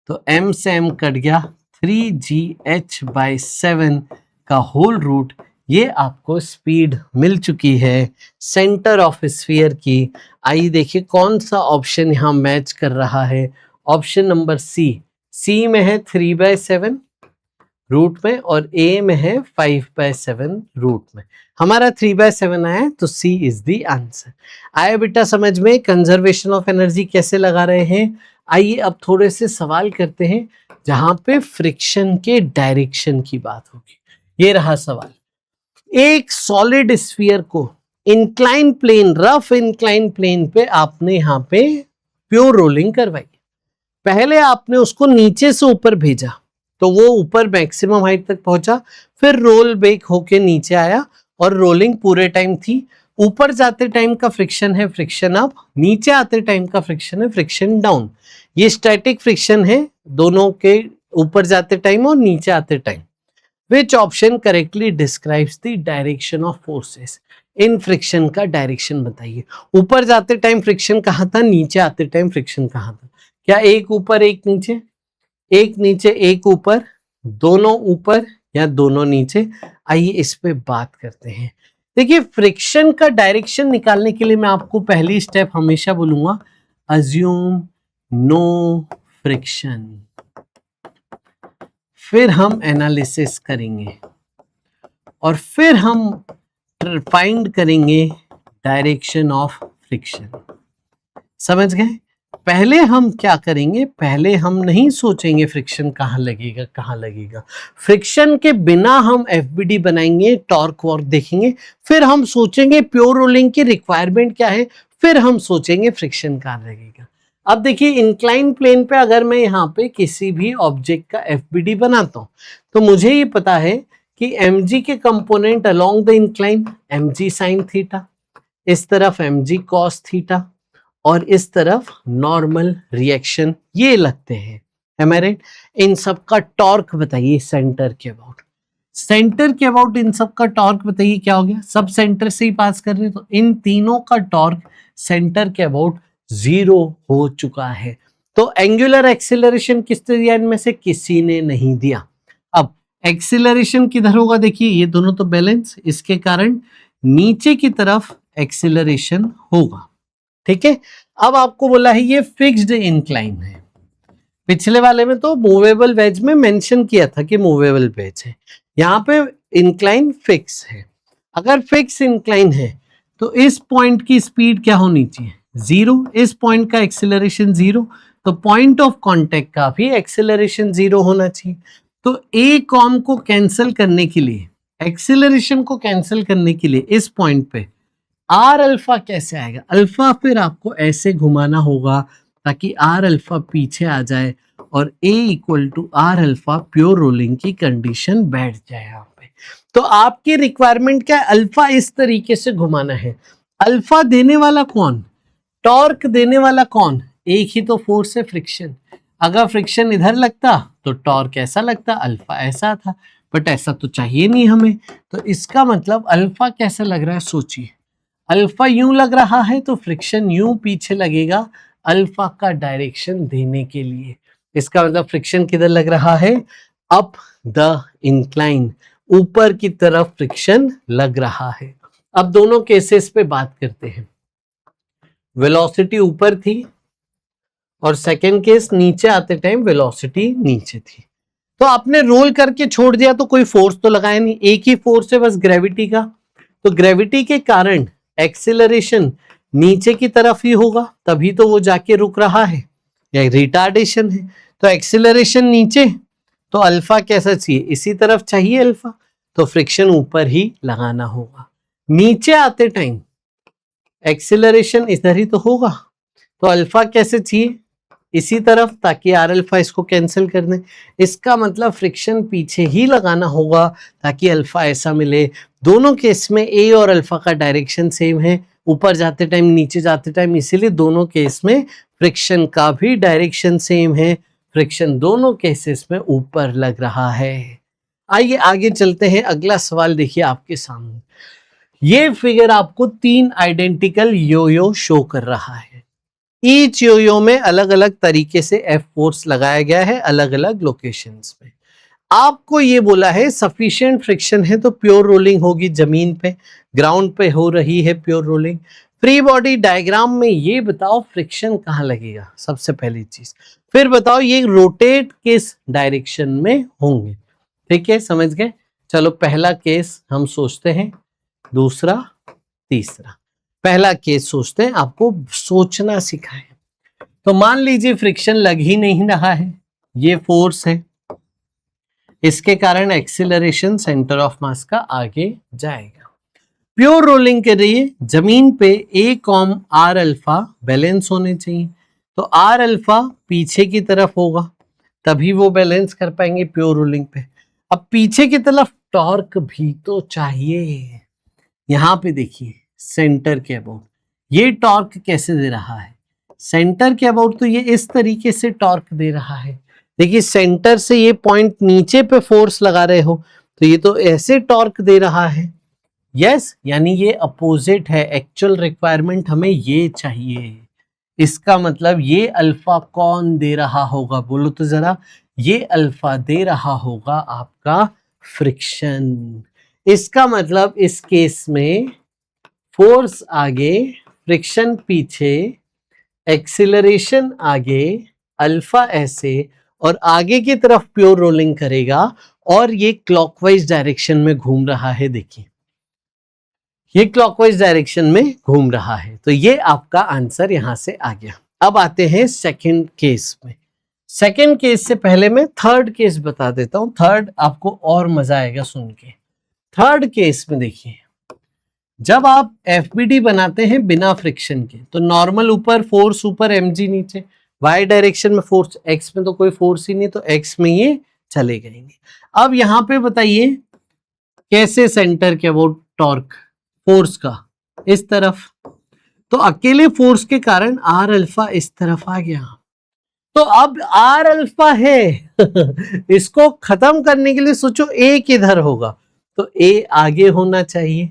तो m से m कट गया, 3gh/7 का होल रूट। ये आपको स्पीड मिल चुकी है सेंटर ऑफ स्फीयर की। आइए देखिए कौन सा ऑप्शन यहाँ मैच कर रहा है। ऑप्शन नंबर सी में है 3/7 रूट में और ए में है 5/7 रूट में। हमारा 3/7 आया है तो सी इज द आंसर। आया बेटा समझ में कंजर्वेशन ऑफ एनर्जी कैसे लगा रहे हैं? आइए अब थोड़े से सवाल करते हैं जहां पे फ्रिक्शन के डायरेक्शन की बात होगी। ये रहा सवाल। एक सॉलिड स्फीयर को incline plane, rough incline plane पे आपने यहाँ पे प्योर रोलिंग करवाई। पहले आपने उसको नीचे से ऊपर भेजा तो वो ऊपर मैक्सिमम हाइट तक पहुंचा, फिर रोल बैक होके नीचे आया और रोलिंग पूरे टाइम थी। ऊपर जाते टाइम का फ्रिक्शन है फ्रिक्शन अप, नीचे आते टाइम का फ्रिक्शन है फ्रिक्शन डाउन। ये स्टैटिक फ्रिक्शन है दोनों के, ऊपर जाते टाइम और नीचे आते time. Which option correctly describes the direction of forces? In friction का डायरेक्शन बताइए। ऊपर जाते टाइम फ्रिक्शन कहाँ था, नीचे आते टाइम फ्रिक्शन कहाँ था? क्या एक ऊपर एक नीचे, एक नीचे एक ऊपर, दोनों ऊपर या दोनों नीचे? आइए इस पे बात करते हैं। देखिए फ्रिक्शन का डायरेक्शन निकालने के लिए मैं आपको पहली स्टेप हमेशा बोलूंगा, अज्यूम नो फ्रिक्शन। फिर हम एनालिसिस करेंगे और फिर हम फाइंड करेंगे डायरेक्शन ऑफ फ्रिक्शन। समझ गए? पहले हम क्या करेंगे, पहले हम नहीं सोचेंगे फ्रिक्शन कहाँ लगेगा कहाँ लगेगा। फ्रिक्शन के बिना हम एफबीडी बनाएंगे, टॉर्क वॉर्क देखेंगे, फिर हम सोचेंगे प्योर रोलिंग की रिक्वायरमेंट क्या है, फिर हम सोचेंगे फ्रिक्शन कहाँ लगेगा। अब देखिए इंक्लाइन प्लेन पे अगर मैं यहाँ पे किसी भी ऑब्जेक्ट का एफबीडी बनाता हूँ तो मुझे ये पता है कि mg के component along the incline mg sine theta, इस तरफ mg कॉस थीटा और इस तरफ नॉर्मल रिएक्शन ये लगते हैं। Am I right? इन सब का टॉर्क बताइए सेंटर के अबाउट, सेंटर के अबाउट इन सब का टॉर्क बताइए क्या हो गया, सब सेंटर से ही पास कर रहे हैं तो इन तीनों का टॉर्क सेंटर के अबाउट 0 हो चुका है। तो एंगुलर एक्सीलरेशन किसने दिया, इनमें से किसी ने नहीं दिया। अब एक्सीलरेशन किधर होगा, देखिए ये दोनों तो बैलेंस, इसके कारण नीचे की तरफ एक्सीलरेशन होगा। ठीक है, अब आपको बोला है ये फिक्स्ड इंक्लाइन है, पिछले वाले में तो मूवेबल वेज में मेंशन किया था कि मूवेबल वेज है, यहाँ पे इंक्लाइन फिक्स है। अगर फिक्स इंक्लाइन है तो इस पॉइंट की स्पीड क्या होनी चाहिए, 0, इस पॉइंट का एक्सीलरेशन 0, तो पॉइंट ऑफ कांटेक्ट का भी एक्सीलरेशन 0 होना चाहिए। तो ए कॉम को कैंसिल करने के लिए, एक्सीलरेशन को कैंसिल करने के लिए इस पॉइंट पे आर अल्फा कैसे आएगा, अल्फा फिर आपको ऐसे घुमाना होगा ताकि आर अल्फा पीछे आ जाए और A equal to R alpha pure rolling की कंडीशन बैठ जाए यहाँ पे। तो आपकी रिक्वायरमेंट क्या है, अल्फा इस तरीके से घुमाना है। अल्फा देने वाला कौन, टॉर्क देने वाला कौन, एक ही तो फोर्स है फ्रिक्शन। अगर फ्रिक्शन इधर लगता तो टॉर्क ऐसा लगता, अल्फा ऐसा था, बट ऐसा तो चाहिए नहीं हमें। तो इसका मतलब अल्फा कैसा लग रहा है, सोचिए अल्फा यूं लग रहा है तो फ्रिक्शन यूं पीछे लगेगा अल्फा का डायरेक्शन देने के लिए। इसका मतलब फ्रिक्शन किधर लग रहा है, अप द इंक्लाइन, ऊपर की तरफ फ्रिक्शन लग रहा है। अब दोनों केसेस पे बात करते हैं। वेलोसिटी ऊपर थी और सेकेंड केस नीचे आते टाइम वेलोसिटी नीचे थी। तो आपने रोल करके छोड़ दिया तो कोई फोर्स तो लगाया नहीं, एक ही फोर्स है बस ग्रेविटी का। तो ग्रेविटी के कारण एक्सीलरेशन नीचे की तरफ ही होगा, तभी तो वो जाके रुक रहा है, या रिटार्डेशन है। तो एक्सीलरेशन नीचे, तो अल्फा कैसा चाहिए, इसी तरफ चाहिए अल्फा, तो फ्रिक्शन ऊपर ही लगाना होगा। नीचे आते टाइम एक्सीलरेशन इधर ही तो होगा, तो अल्फा कैसे चाहिए, इसी तरफ, ताकि आर अल्फा इसको कैंसिल कर दें। इसका मतलब फ्रिक्शन पीछे ही लगाना होगा ताकि अल्फा ऐसा मिले। दोनों केस में ए और अल्फा का डायरेक्शन सेम है, ऊपर जाते टाइम नीचे जाते टाइम, इसीलिए दोनों केस में फ्रिक्शन का भी डायरेक्शन सेम है। फ्रिक्शन दोनों केसेस में ऊपर लग रहा है। आइए आगे चलते हैं, अगला सवाल देखिए आपके सामने। ये फिगर आपको 3 आइडेंटिकल योयो शो कर रहा है। ईच योयो में अलग अलग तरीके से एफ फोर्स लगाया गया है अलग अलग लोकेशंस में। आपको ये बोला है सफिशिएंट फ्रिक्शन है तो प्योर रोलिंग होगी, जमीन पे ग्राउंड पे हो रही है pure rolling. Free body diagram में ये बताओ फ्रिक्शन कहाँ लगेगा, सबसे पहली चीज। फिर बताओ ये रोटेट किस डायरेक्शन में होंगे। ठीक है, समझ गए। चलो पहला केस हम सोचते हैं, दूसरा, तीसरा। पहला केस सोचते हैं, आपको सोचना सिखाएं। तो मान लीजिए फ्रिक्शन लग ही नहीं रहा है, ये फोर्स है, इसके कारण एक्सीलरेशन सेंटर ऑफ मास का आगे जाएगा। प्योर रोलिंग के लिए जमीन पे ए कॉम आर अल्फा बैलेंस होने चाहिए, तो आर अल्फा पीछे की तरफ होगा तभी वो बैलेंस कर पाएंगे प्योर रोलिंग पे। अब पीछे की तरफ टॉर्क भी तो चाहिए। यहां पे देखिए सेंटर के अबाउट ये टॉर्क कैसे दे रहा है, सेंटर के अबाउट तो ये इस तरीके से टॉर्क दे रहा है। देखिए सेंटर से ये पॉइंट नीचे पे फोर्स लगा रहे हो तो ये तो ऐसे टॉर्क दे रहा है। यस, यानी ये अपोजिट है, एक्चुअल रिक्वायरमेंट हमें ये चाहिए। इसका मतलब ये अल्फा कौन दे रहा होगा, बोलो तो जरा। ये अल्फा दे रहा होगा आपका फ्रिक्शन। इसका मतलब इस केस में फोर्स आगे, फ्रिक्शन पीछे, एक्सीलरेशन आगे, अल्फा ऐसे, और आगे की तरफ प्योर रोलिंग करेगा और ये क्लॉकवाइज डायरेक्शन में घूम रहा है। देखिए ये क्लॉकवाइज डायरेक्शन में घूम रहा है, तो ये आपका आंसर यहां से आ गया। अब आते हैं सेकंड केस में। सेकंड केस से पहले मैं थर्ड केस बता देता हूं, थर्ड आपको और मजा आएगा सुन के। थर्ड केस में देखिए जब आप FBD बनाते हैं बिना फ्रिक्शन के तो नॉर्मल ऊपर फोर्स ऊपर mg नीचे, y डायरेक्शन में फोर्स, x में तो कोई फोर्स ही नहीं तो x में ये चलेगा ही नहीं। अब यहाँ पे बताइए कैसे सेंटर क्या वो टॉर्क फोर्स का इस तरफ, तो अकेले फोर्स के कारण आर अल्फा इस तरफ आ गया। तो अब आर अल्फा है इसको खत्म करने के लिए सोचो ए किधर होगा, तो ए आगे होना चाहिए।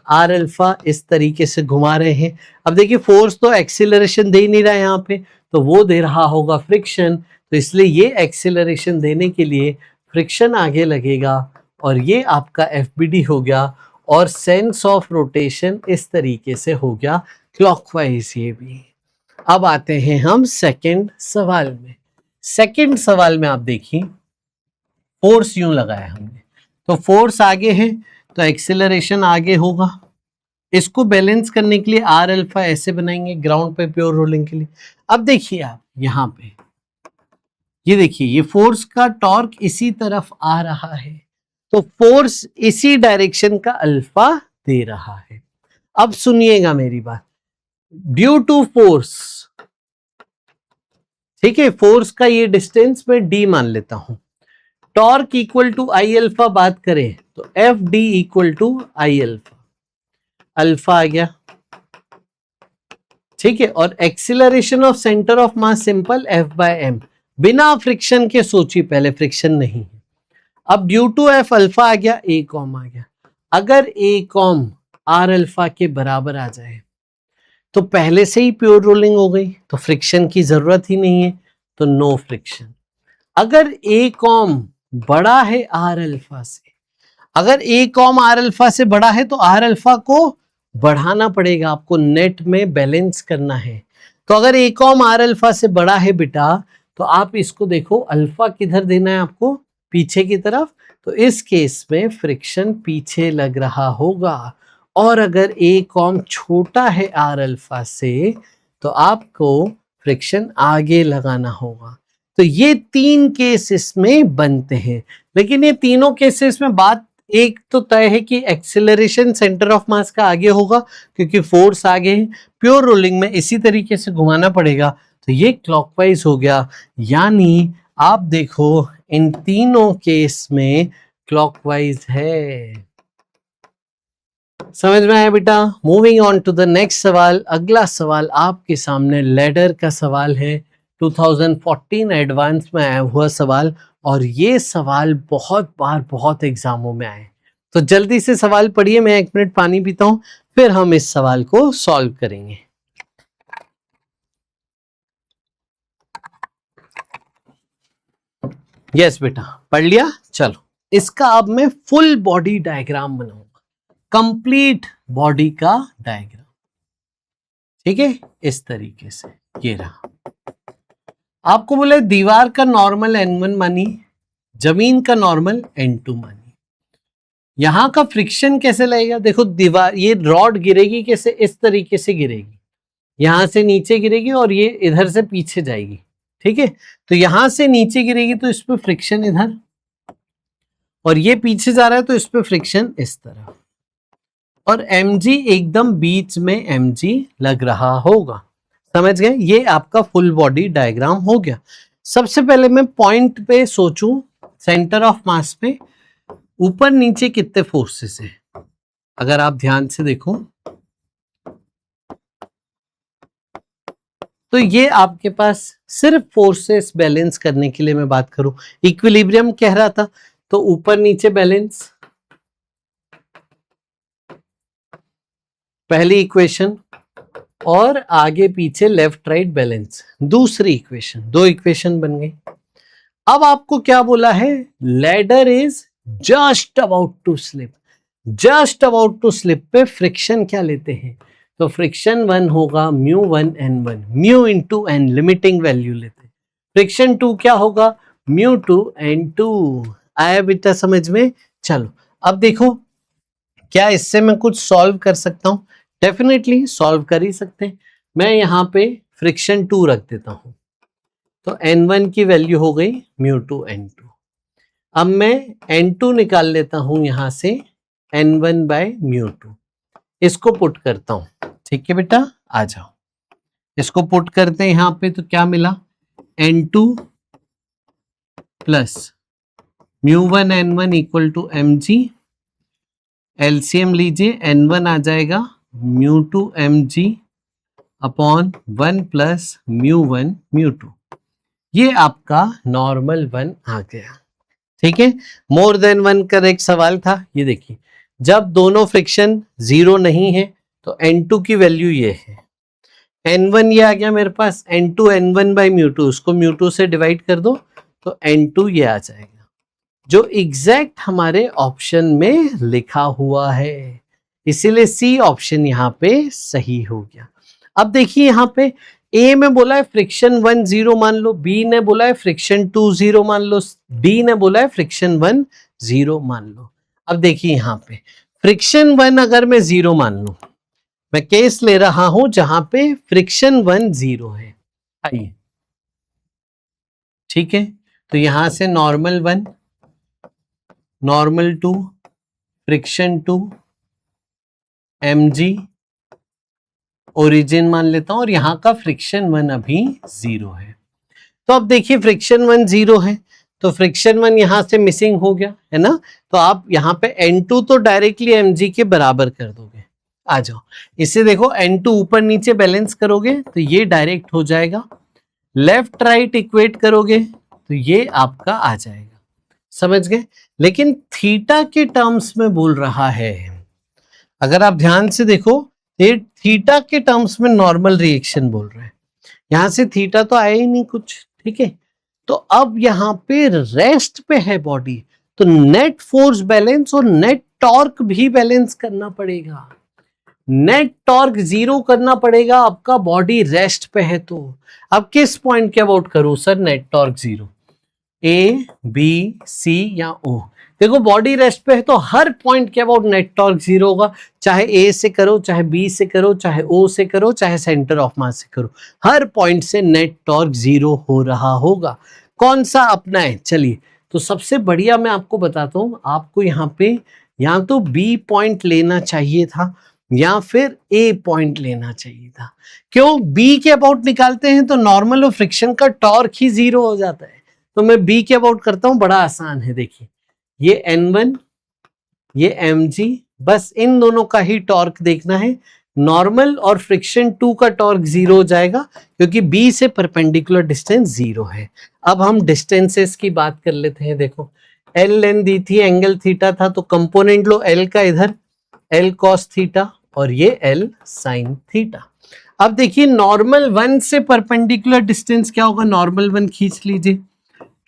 आर अल्फा इस तरीके से घुमा रहे हैं। अब देखिए फोर्स तो एक्सीलरेशन दे नहीं रहा है यहाँ पे, तो वो दे रहा होगा फ्रिक्शन, तो इसलिए ये एक्सीलरेशन देने के लिए फ्रिक्शन आगे लगेगा और ये आपका FBD हो गया और सेंस ऑफ रोटेशन इस तरीके से हो गया क्लॉकवाइज ये भी। अब आते हैं हम सेकंड सवाल में। सेकंड सवाल में आप देखिए फोर्स यूं लगाया हमने, तो फोर्स आगे है तो एक्सेलरेशन आगे होगा। इसको बैलेंस करने के लिए आर अल्फा ऐसे बनाएंगे ग्राउंड पे प्योर रोलिंग के लिए। अब देखिए आप यहाँ पे ये देखिए ये फोर्स का टॉर्क इसी तरफ आ रहा है, तो फोर्स इसी डायरेक्शन का अल्फा दे रहा है। अब सुनिएगा मेरी बात, ड्यू टू फोर्स, ठीक है, फोर्स का ये डिस्टेंस मैं d मान लेता हूं, torque equal to I alpha बात करें तो F D equal to I alpha, alpha आ गया, ठीक है। और acceleration of centre of mass simple F by M, बिना फ्रिक्शन के सोचिए, पहले फ्रिक्शन नहीं है। अब ड्यू टू एफ अल्फा आ गया, ए कॉम आ गया। अगर ए कॉम आर अल्फा के बराबर आ जाए तो पहले से ही प्योर रोलिंग हो गई, तो फ्रिक्शन की जरूरत ही नहीं है, तो नो फ्रिक्शन। अगर ए कॉम बड़ा है आर अल्फा से, अगर ए कॉम आर अल्फा से बड़ा है तो आर अल्फा को बढ़ाना पड़ेगा, आपको नेट में बैलेंस करना है। तो अगर ए कॉम आर अल्फा से बड़ा है बेटा, तो आप इसको देखो अल्फा किधर देना है आपको, पीछे की तरफ, तो इस केस में फ्रिक्शन पीछे लग रहा होगा। और अगर ए कॉम छोटा है आर अल्फा से तो आपको फ्रिक्शन आगे लगाना होगा। तो ये तीन केस इसमें बनते हैं, लेकिन ये तीनों केसेस में बात एक तो तय है कि एक्सेलरेशन सेंटर ऑफ मास का आगे होगा क्योंकि फोर्स आगे है, प्योर रोलिंग में इसी तरीके से घुमाना पड़ेगा, तो ये क्लॉकवाइज हो गया। यानी आप देखो इन तीनों केस में क्लॉकवाइज है। समझ में आया बेटा? Moving on to the next सवाल। अगला सवाल आपके सामने लैडर का सवाल है, 2014 एडवांस में आया हुआ सवाल, और ये सवाल बहुत बार बहुत एग्जामों में आए। तो जल्दी से सवाल पढ़िए, मैं 1 मिनट पानी पीता हूं, फिर हम इस सवाल को सॉल्व करेंगे। यस बेटा, पढ़ लिया? चलो इसका अब मैं फुल बॉडी डायग्राम बनाऊंगा, कंप्लीट बॉडी का डायग्राम, ठीक है, इस तरीके से। ये रहा, आपको बोले दीवार का नॉर्मल n1 मानिए, जमीन का नॉर्मल n2 मानिए। यहां का फ्रिक्शन कैसे लगेगा? देखो दीवार, ये रॉड गिरेगी कैसे, इस तरीके से गिरेगी, यहां से नीचे गिरेगी और ये इधर से पीछे जाएगी, ठीक है। तो यहां से नीचे गिरेगी तो इस पे फ्रिक्शन इधर, और ये पीछे जा रहा है तो इस पे फ्रिक्शन इस तरह, और mg एकदम बीच में mg लग रहा होगा। समझ गए? ये आपका फुल बॉडी डायग्राम हो गया। सबसे पहले मैं पॉइंट पे सोचूं, सेंटर ऑफ मास पे ऊपर नीचे कितने फोर्सेस हैं। अगर आप ध्यान से देखो तो ये आपके पास सिर्फ फोर्सेस बैलेंस करने के लिए मैं बात करूं, इक्विलिब्रियम कह रहा था, तो ऊपर नीचे बैलेंस, पहली इक्वेशन, और आगे पीछे लेफ्ट राइट बैलेंस दूसरी इक्वेशन। 2 इक्वेशन बन गई। अब आपको क्या बोला है? Ladder is just about to slip. Just about to slip पे फ्रिक्शन क्या लेते हैं? तो फ्रिक्शन 1 होगा μ1 n1, mu into N limiting value लेते हैं। फ्रिक्शन 2 क्या होगा? μ2 n2। आया बेटा समझ में? चलो अब देखो, क्या इससे मैं कुछ सॉल्व कर सकता हूं? डेफिनेटली सॉल्व कर ही सकते हैं। मैं यहाँ पे फ्रिक्शन 2 रख देता हूं, तो n1 की वैल्यू हो गई μ2 n2। अब मैं n2 निकाल लेता हूं यहां से n1 बाय μ2, इसको पुट करता हूं, ठीक है बेटा, आ जाओ, इसको पुट करते हैं यहां पे, तो क्या मिला, N2 plus μ1 N1 equal to mg, LCM लीजिए, N1 आ जाएगा μ2 mg अपॉन 1 प्लस μ1 μ2, ये आपका नॉर्मल 1 आ गया, ठीक है। मोर देन 1 का एक सवाल था, ये देखिए, जब दोनों फ्रिक्शन जीरो नहीं है तो N2 की वैल्यू ये है, N1 ये आ गया मेरे पास, N2 N1 बाई μ2, उसको μ2 से डिवाइड कर दो तो N2 ये आ जाएगा, जो एग्जैक्ट हमारे ऑप्शन में लिखा हुआ है, इसीलिए सी ऑप्शन यहाँ पे सही हो गया। अब देखिए यहाँ पे ए में बोला है फ्रिक्शन 1 0 मान लो, बी ने बोला है फ्रिक्शन 2 0 मान लो, डी ने बोला है फ्रिक्शन 1 0 मान लो। अब देखिए यहाँ पे फ्रिक्शन 1 अगर मैं 0 मान लूं, मैं केस ले रहा हूं जहां पे फ्रिक्शन 1 0 है, आइए, ठीक है, तो यहां से normal 1, normal 2, friction 2, mg, origin मान लेता हूं, और यहां का फ्रिक्शन 1 अभी 0 है। तो अब देखिए फ्रिक्शन 1 0 है, तो फ्रिक्शन 1 यहां से मिसिंग हो गया है ना, तो आप यहां पे N2 तो डायरेक्टली mg के बराबर कर दोगे, आ जाओ, इसे देखो N2 ऊपर नीचे बैलेंस करोगे तो ये डायरेक्ट हो जाएगा, लेफ्ट राइट इक्वेट करोगे तो ये आपका आ जाएगा, समझ गए। लेकिन थीटा के टर्म्स में बोल रहा है, अगर आप ध्यान से देखो, ये थीटा के टर्म्स में नॉर्मल रिएक्शन बोल रहे हैं, यहां से थीटा तो आया ही नहीं कुछ, ठीक है। तो अब यहाँ पे रेस्ट पे है बॉडी, तो नेट फोर्स बैलेंस और नेट टॉर्क भी बैलेंस करना पड़ेगा, नेट टॉर्क 0 करना पड़ेगा आपका, बॉडी रेस्ट पे है। तो अब किस पॉइंट के अबाउट करूं sir net torque 0, A B C या ओ, देखो बॉडी रेस्ट पे है तो हर पॉइंट के अबाउट नेट टॉर्क 0 होगा, चाहे ए से करो, चाहे बी से करो, चाहे ओ से करो, चाहे सेंटर ऑफ मास से करो, हर पॉइंट से नेट टॉर्क 0 हो रहा होगा। कौन सा अपना है, चलिए, तो सबसे बढ़िया मैं आपको बताता हूं, आपको यहाँ पे या तो बी पॉइंट लेना चाहिए था या फिर ए पॉइंट लेना चाहिए था। क्यों, बी के अबाउट निकालते हैं तो नॉर्मल और फ्रिक्शन का टॉर्क ही 0 हो जाता है, तो मैं बी के अबाउट करता हूं, बड़ा आसान है, देखिए ये N1 ये mg, बस इन दोनों का ही टॉर्क देखना है, नॉर्मल और फ्रिक्शन 2 का टॉर्क 0 हो जाएगा क्योंकि B से परपेंडिकुलर डिस्टेंस 0 है। अब हम डिस्टेंसेस की बात कर लेते हैं, देखो L लेंथ दी थी, एंगल थीटा था, तो कंपोनेंट लो L का इधर, L cos थीटा और ये L sin थीटा। अब देखिए नॉर्मल 1 से परपेंडिकुलर डिस्टेंस क्या होगा, नॉर्मल 1 खींच लीजिए,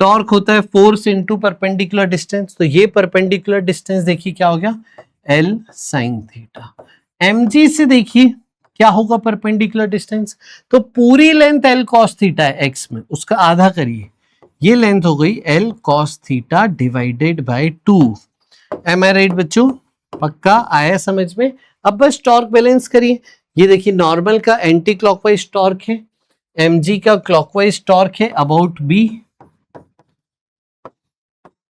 टॉर्क होता है फोर्स इनटू परपेंडिकुलर डिस्टेंस, तो ये परपेंडिकुलर डिस्टेंस देखिए क्या हो गया, L sin थीटा। mg से देखिए क्या होगा परपेंडिकुलर डिस्टेंस, तो पूरी लेंथ L cos थीटा है x में, उसका आधा करिए, ये लेंथ हो गई L cos theta divided by 2। Am I right बच्चों, पक्का आया समझ में। अब बस टॉर्क बैलेंस करिए, ये देखिए नॉर्मल का एंटी क्लॉकवाइज टॉर्क है, mg का क्लॉकवाइज टॉर्क है अबाउट b,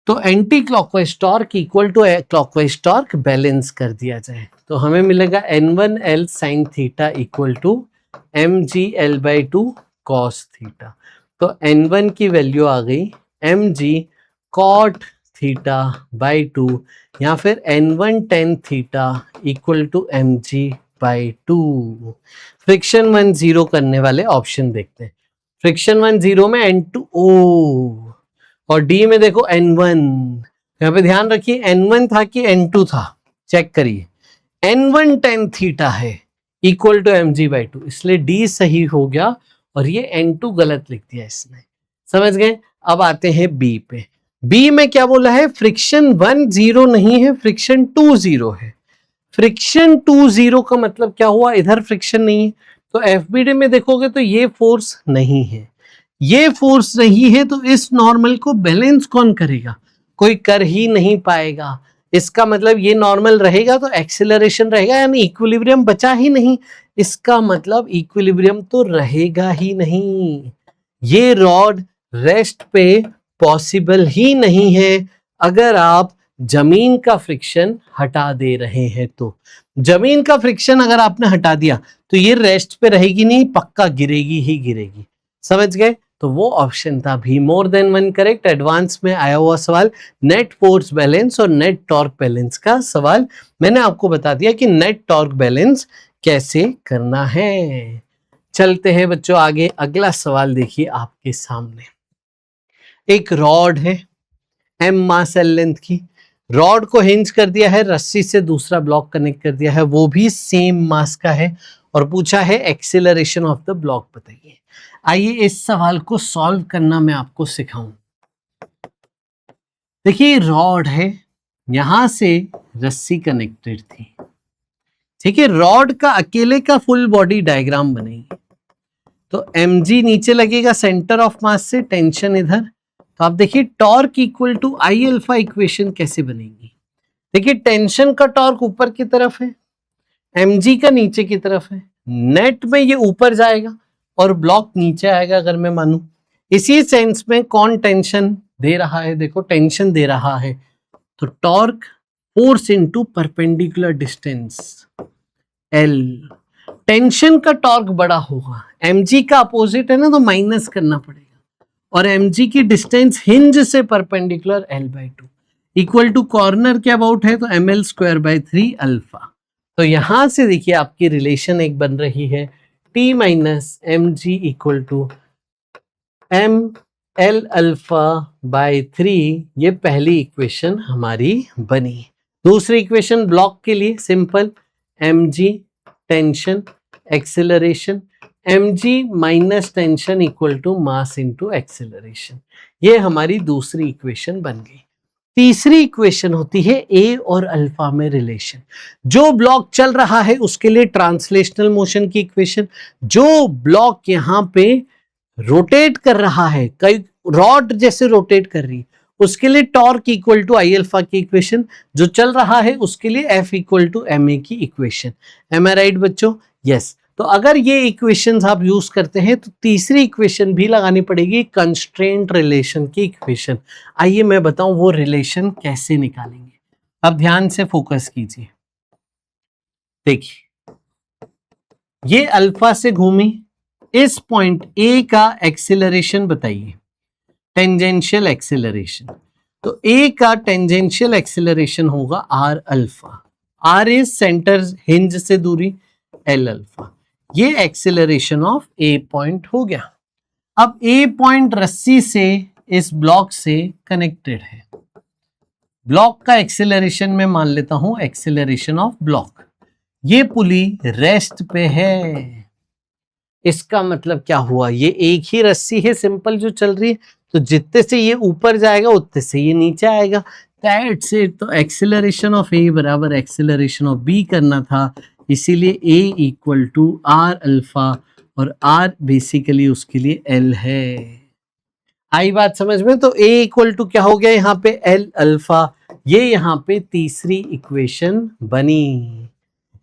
तो anticlockwise torque equal to clockwise torque balance कर दिया जाए तो हमें मिलेगा N1 L sin theta equal to mg L by 2 cos theta. तो N1 की वैल्यू आ गई mg cot थीटा बाई 2 या फिर N1 tan theta equal to mg by 2। Friction 1 0 करने वाले ऑप्शन देखते हैं, फ्रिक्शन 1 0 में N2 ओ, और डी में देखो N1, यहाँ पे ध्यान रखिए N1 था कि N2 था, चेक करिए N1 tan थीटा है इक्वल टू mg बाई 2, इसलिए डी सही हो गया और ये N2 गलत लिख दिया इसने, समझ गए। अब आते हैं बी पे, बी में क्या बोला है, फ्रिक्शन 1 0 नहीं है, फ्रिक्शन 2 0 है। फ्रिक्शन 2 0 का मतलब क्या हुआ, इधर फ्रिक्शन नहीं है, तो एफबीडी में देखोगे तो ये फोर्स नहीं है, ये फोर्स नहीं है, तो इस नॉर्मल को बैलेंस कौन करेगा, कोई कर ही नहीं पाएगा। इसका मतलब ये नॉर्मल रहेगा तो एक्सेलरेशन रहेगा, यानी इक्विलिब्रियम बचा ही नहीं, इसका मतलब इक्विलिब्रियम तो रहेगा ही नहीं। ये रॉड रेस्ट पे पॉसिबल ही नहीं है अगर आप जमीन का फ्रिक्शन हटा दे रहे हैं तो। जमीन का फ्रिक्शन अगर आपने हटा दिया तो ये रेस्ट पे रहेगी नहीं, पक्का गिरेगी ही गिरेगी। समझ गए? तो वो ऑप्शन था भी। More than one correct. Advance में आया हुआ सवाल नेट फोर्स बैलेंस और नेट टॉर्क बैलेंस का सवाल। मैंने आपको बता दिया कि नेट टॉर्क बैलेंस कैसे करना है। चलते हैं बच्चों आगे। अगला सवाल देखिए आपके सामने। एक रॉड है m मास l लेंथ की, रॉड को हिंज कर दिया है, रस्सी से दूसरा ब्लॉक कनेक्ट कर दिया है, वो भी सेम मास का है, और पूछा है एक्सेलरेशन ऑफ द ब्लॉक बताइए। आइए इस सवाल को सॉल्व करना मैं आपको सिखाऊं। देखिए रॉड है, यहां से रस्सी कनेक्टेड थी, ठीक है। रॉड का अकेले का फुल बॉडी डायग्राम बनेगी तो mg नीचे लगेगा सेंटर ऑफ मास से, टेंशन इधर। तो आप देखिए torque equal to I alpha equation कैसे बनेगी। देखिए टेंशन का टॉर्क ऊपर की तरफ है, mg का नीचे की तरफ है, नेट में ये ऊपर जाएगा और ब्लॉक नीचे आएगा अगर मैं मानूं। इसी सेंस में कौन टेंशन दे रहा है, देखो टेंशन दे रहा है तो torque force into perpendicular distance L। Tension का टॉर्क बड़ा होगा, mg का अपोजिट है ना तो माइनस करना पड़ेगा, और mg की डिस्टेंस हिंज से perpendicular L/2 equal to corner के अबाउट है तो ml²/3 अल्फा। तो यहां से देखिए आपकी रिलेशन एक बन रही है T minus mg equal to ml alpha. ये पहली इक्वेशन हमारी बनी। दूसरी इक्वेशन ब्लॉक के लिए simple, mg tension acceleration, mg minus tension equal to mass into acceleration. ये हमारी दूसरी इक्वेशन बन गई। तीसरी इक्वेशन होती है a और अल्फा में रिलेशन। जो ब्लॉक चल रहा है उसके लिए ट्रांसलेशनल मोशन की इक्वेशन, जो ब्लॉक यहां पे रोटेट कर रहा है, कई रॉड जैसे रोटेट कर रही है, उसके लिए torque equal to I alpha की इक्वेशन, जो चल रहा है उसके लिए F equal to M A की इक्वेशन। एम आई राइट बच्चों? यस। तो अगर ये इक्वेशंस आप यूज करते हैं तो तीसरी इक्वेशन भी लगानी पड़ेगी, कंस्ट्रेंट रिलेशन की इक्वेशन। आइए मैं बताऊं वो रिलेशन कैसे निकालेंगे। अब ध्यान से फोकस कीजिए। देखिए ये अल्फा से घूमी, इस पॉइंट ए का एक्सेलरेशन बताइए, टेंजेंशियल एक्सेलरेशन। तो ए का टेंजेंशियल एक्सेलरेशन होगा R alpha, R is centre hinge से दूरी एल अल्फा। ये एक्सेलरेशन ऑफ ए पॉइंट हो गया। अब ए पॉइंट रस्सी से इस ब्लॉक से कनेक्टेड है, ब्लॉक का एक्सेलरेशन मैं मान लेता हूं एक्सेलरेशन ऑफ ब्लॉक। ये पुली रेस्ट पे है, इसका मतलब क्या हुआ, ये एक ही रस्सी है सिंपल जो चल रही है, तो जितने से ये ऊपर जाएगा उतने से ये नीचे आएगा। That's it. तो एक्सेलरेशन ऑफ ए बराबर एक्सेलरेशन ऑफ बी करना था, इसीलिए ए इक्वल टू आर अल्फा, और आर बेसिकली उसके लिए एल है। आई बात समझ में? तो ए इक्वल टू क्या हो गया यहाँ पे, एल अल्फा। ये यहाँ पे तीसरी इक्वेशन बनी।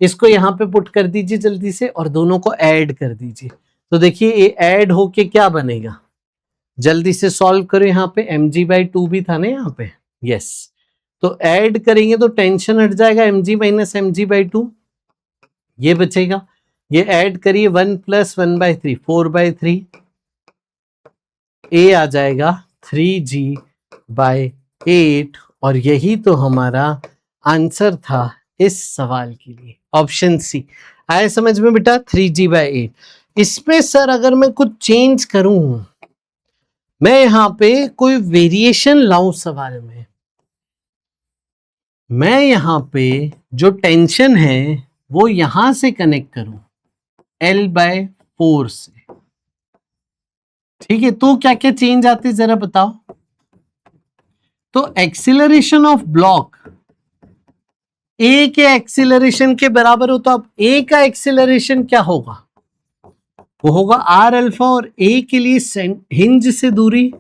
इसको यहाँ पे पुट कर दीजिए जल्दी से और दोनों को ऐड कर दीजिए। तो देखिए ये ऐड होके क्या बनेगा, जल्दी से सॉल्व करो। यहाँ पे mg/2 भी था ना यहाँ पे, यस। तो ऐड करेंगे तो टेंशन हट जाएगा, mg माइनस mg/2 ये बचेगा। ये ऐड करिए 1 + 1/3 4/3, a आ जाएगा 3g/8, और यही तो हमारा आंसर था इस सवाल के लिए, ऑप्शन सी। आया समझ में बेटा? 3g/8। इसमें सर अगर मैं कुछ चेंज करूं, मैं यहां पे कोई वेरिएशन लाऊं सवाल में, मैं यहां पे जो टेंशन है वो यहां से कनेक्ट करूं L/4 से, ठीक है। तो क्या क्या चेंज आते जरा बताओ। तो एक्सीलरेशन ऑफ ब्लॉक ए के एक्सीलरेशन के बराबर हो, तो अब ए का एक्सीलरेशन क्या होगा, वो होगा आर अल्फा, और ए के लिए हिंज से दूरी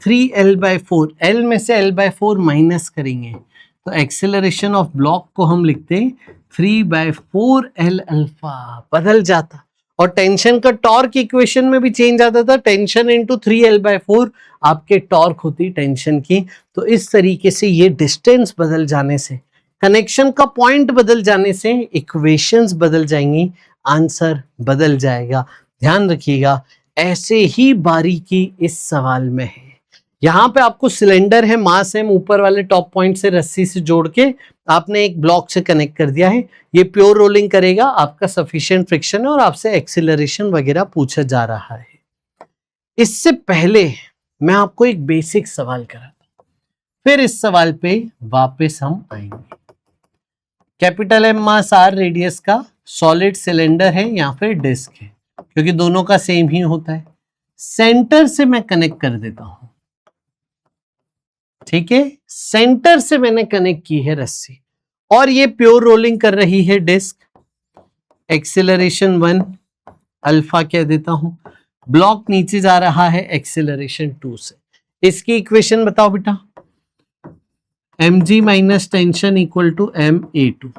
3L/4, L में से L/4 माइनस करेंगे तो एक्सेलरेशन ऑफ ब्लॉक को हम लिखते हैं 3/4L अल्फा, बदल जाता। और टेंशन का टॉर्क इक्वेशन में भी चेंज आता था, टेंशन इंटू 3L/4 आपके टॉर्क होती टेंशन की। तो इस तरीके से ये डिस्टेंस बदल जाने से कनेक्शन का पॉइंट बदल जाने से इक्वेशंस बदल जाएंगी, आंसर बदल जाएगा। ध्यान रखिएगा, ऐसे ही बारीकी इस सवाल में है। यहां पे आपको सिलेंडर है, मास है, ऊपर वाले टॉप पॉइंट से रस्सी से जोड़ के आपने एक ब्लॉक से कनेक्ट कर दिया है। ये प्योर रोलिंग करेगा, आपका सफिशिएंट फ्रिक्शन है और आपसे एक्सीलरेशन वगैरह पूछा जा रहा है। इससे पहले मैं आपको एक बेसिक सवाल कराता हूं, फिर इस सवाल पे वापस हम आएंगे। Capital M mass R radius का सॉलिड सिलेंडर है या फिर डिस्क है, क्योंकि दोनों का सेम ही होता है। सेंटर से मैं कनेक्ट कर देता हूं, ठीक है, सेंटर से मैंने कनेक्ट की है रस्सी और ये प्योर रोलिंग कर रही है डिस्क। एक्सेलरेशन 1 अल्फा कह देता हूं, ब्लॉक नीचे जा रहा है एक्सेलरेशन 2 से। इसकी इक्वेशन बताओ बेटा, mg minus tension equal to ma2।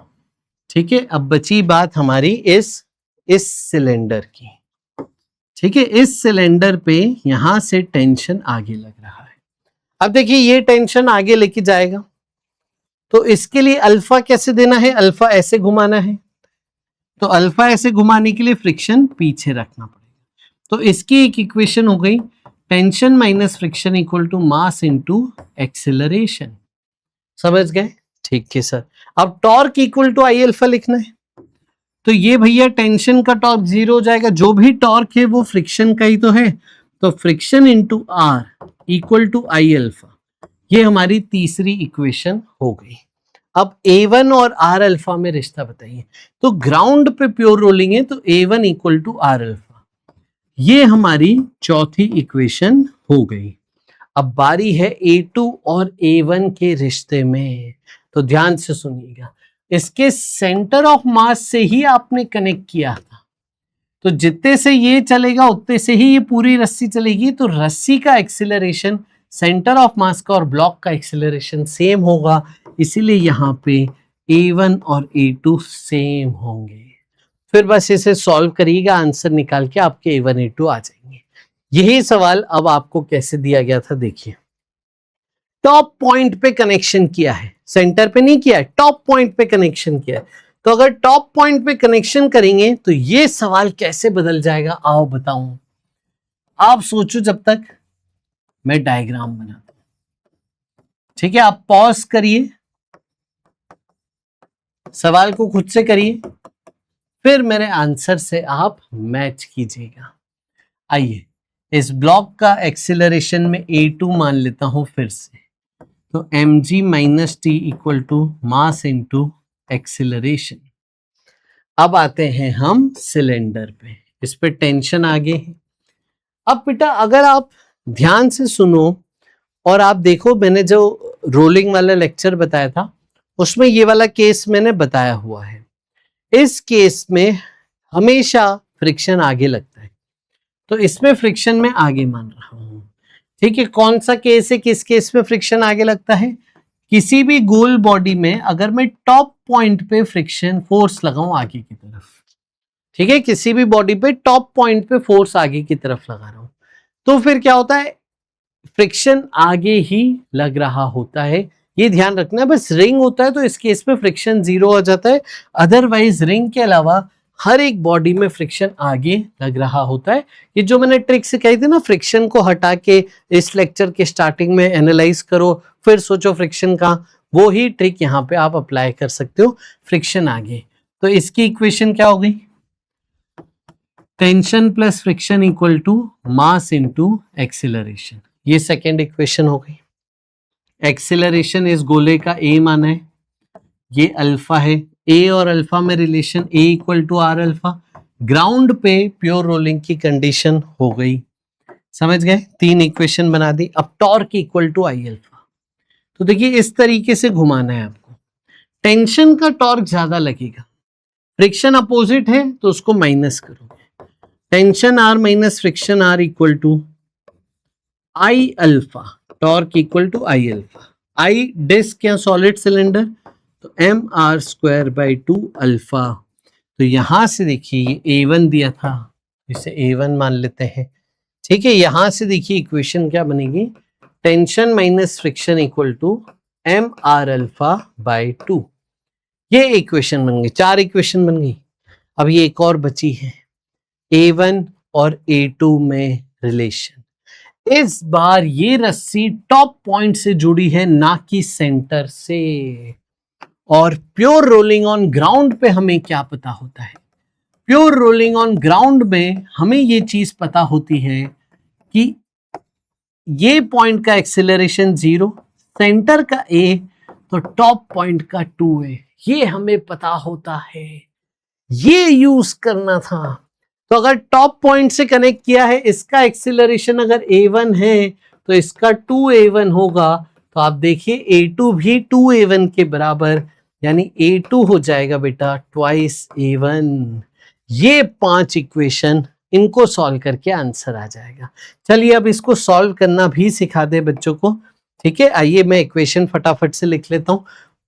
ठीक है, अब बची बात हमारी इस सिलेंडर की। ठीक है, इस सिलेंडर पे यहां से टेंशन आगे लग रहा है। अब देखिए ये टेंशन आगे लेके जाएगा, तो इसके लिए अल्फा कैसे देना है, अल्फा ऐसे घुमाना है, तो अल्फा ऐसे घुमाने के लिए फ्रिक्शन पीछे रखना पड़ेगा। तो इसकी एक इक्वेशन हो गई, tension minus friction equal to mass into acceleration. समझ गए? ठीक है सर। अब torque equal to I alpha लिखना है, तो ये भैया टेंशन का टॉर्क 0 हो जाएगा, जो भी टॉर्क है वो फ्रिक्शन का ही तो है, तो friction into R equal to I alpha. ये हमारी तीसरी इक्वेशन हो गई। अब A1 और R अल्फा में रिश्ता बताइए। तो ग्राउंड पे प्योर रोलिंग है, तो A1 equal to R alpha. ये हमारी चौथी इक्वेशन हो गई। अब बारी है A2 और A1 के रिश्ते में, तो ध्यान से सुनिएगा। इसके सेंटर ऑफ मास से ही आपने कनेक्ट किया था, तो जितने से ये चलेगा उतने से ही ये पूरी रस्सी चलेगी, तो रस्सी का एक्सीलरेशन सेंटर ऑफ मास का और ब्लॉक का एक्सीलरेशन सेम होगा, इसीलिए यहाँ पे A1 और A2 सेम होंगे। फिर बस इसे सॉल्व करिएगा, आंसर निकाल के आपके A1 A2 आ जाएंगे। यही सवाल अब आपको कैसे दिया गया था, देखिए। टॉप पॉइंट पे कनेक्शन किया है, सेंटर पे नहीं किया है, टॉप पॉइंट पे कनेक्शन किया है। तो अगर टॉप पॉइंट पे कनेक्शन करेंगे तो ये सवाल कैसे बदल जाएगा, आओ बताऊं। आप सोचो जब तक मैं डायग्राम बनाता हूं, ठीक है। आप पॉज करिए, सवाल को खुद से करिए, फिर मेरे आंसर से आप मैच कीजिएगा। आइए, इस ब्लॉक का एक्सीलरेशन में A2 मान लेता हूं फिर से, तो mg minus T equal to mass into acceleration. अब आते हैं हम सिलेंडर पे, इस पे टेंशन आगे है। अब बेटा अगर आप ध्यान से सुनो और आप देखो, मैंने जो रोलिंग वाला लेक्चर बताया था उसमें ये वाला केस मैंने बताया हुआ है। इस केस में हमेशा फ्रिक्शन आगे लगता है, तो इसमें फ्रिक्शन में आगे मान रहा हूं। ठीक है, कौन सा केस है, किस केस में फ्रिक्शन आगे लगता है? किसी भी गोल बॉडी में अगर मैं टॉप पॉइंट पे फ्रिक्शन फोर्स लगाऊं आगे की तरफ, ठीक है, किसी भी बॉडी पे टॉप पॉइंट पे फोर्स आगे की तरफ लगा रहा हूं, तो फिर क्या होता है, फ्रिक्शन आगे ही लग रहा होता है। ये ध्यान रखना है। बस रिंग होता है तो इस केस में फ्रिक्शन 0 हो जाता है, अदरवाइज रिंग के अलावा हर एक बॉडी में फ्रिक्शन आगे लग रहा होता है। ये जो मैंने ट्रिक सिखाई थी ना, फ्रिक्शन को हटा के इस लेक्चर के स्टार्टिंग में एनालाइज करो, फिर सोचो फ्रिक्शन का, वो ही ट्रिक यहाँ पे आप अप्लाई कर सकते हो। फ्रिक्शन आगे, तो इसकी इक्वेशन क्या हो गई, tension plus friction equal to mass into acceleration. ये सेकेंड इक्वेशन हो गई। एक्सीलरेशन इस गोले का ए माना है, ये अल्फा है, ए और अल्फा में relation A equal to R alpha. Ground पे प्योर रोलिंग की कंडीशन हो गई, समझ गए, 3 इक्वेशन बना दी। अब torque equal to I alpha, तो देखिए इस तरीके से घुमाना है आपको। टेंशन का टॉर्क ज्यादा लगेगा, फ्रिक्शन अपोजिट है तो उसको माइनस करोगे, tension R minus friction R equal to I alpha, torque equal to I alpha. I disc या सॉलिड सिलेंडर, तो M R square by 2 alpha. तो यहां से देखिए ये A1 दिया था, इसे A1 मान लेते हैं। ठीक है, यहां से देखिए इक्वेशन क्या बनेगी, tension minus friction equal to M R alpha by 2। ये इक्वेशन बन गई, 4 इक्वेशन बन गई। अब ये एक और बची है, A1 और A2 में रिलेशन। इस बार ये रस्सी टॉप पॉइंट से जुड़ी है, ना कि सेंटर से। और प्योर रोलिंग ऑन ग्राउंड पे हमें क्या पता होता है? प्योर रोलिंग ऑन ग्राउंड में हमें ये चीज पता होती है कि ये पॉइंट का एक्सेलरेशन 0, सेंटर का A, तो टॉप पॉइंट का 2A, ये हमें पता होता है, ये यूज करना था। तो अगर टॉप पॉइंट से कनेक्ट किया है, इसका एक्सेलरेशन अगर A1 है तो इसका 2A1 होगा। तो आप देखिए A2 भी 2A1 के बराबर, यानी A2 हो जाएगा बेटा ट्वाइस A1। ये 5 इक्वेशन, इनको सॉल्व करके आंसर आ जाएगा। चलिए अब इसको सॉल्व करना भी सिखा दे बच्चों को, ठीक है। आइए मैं इक्वेशन फटाफट से लिख लेता हूं।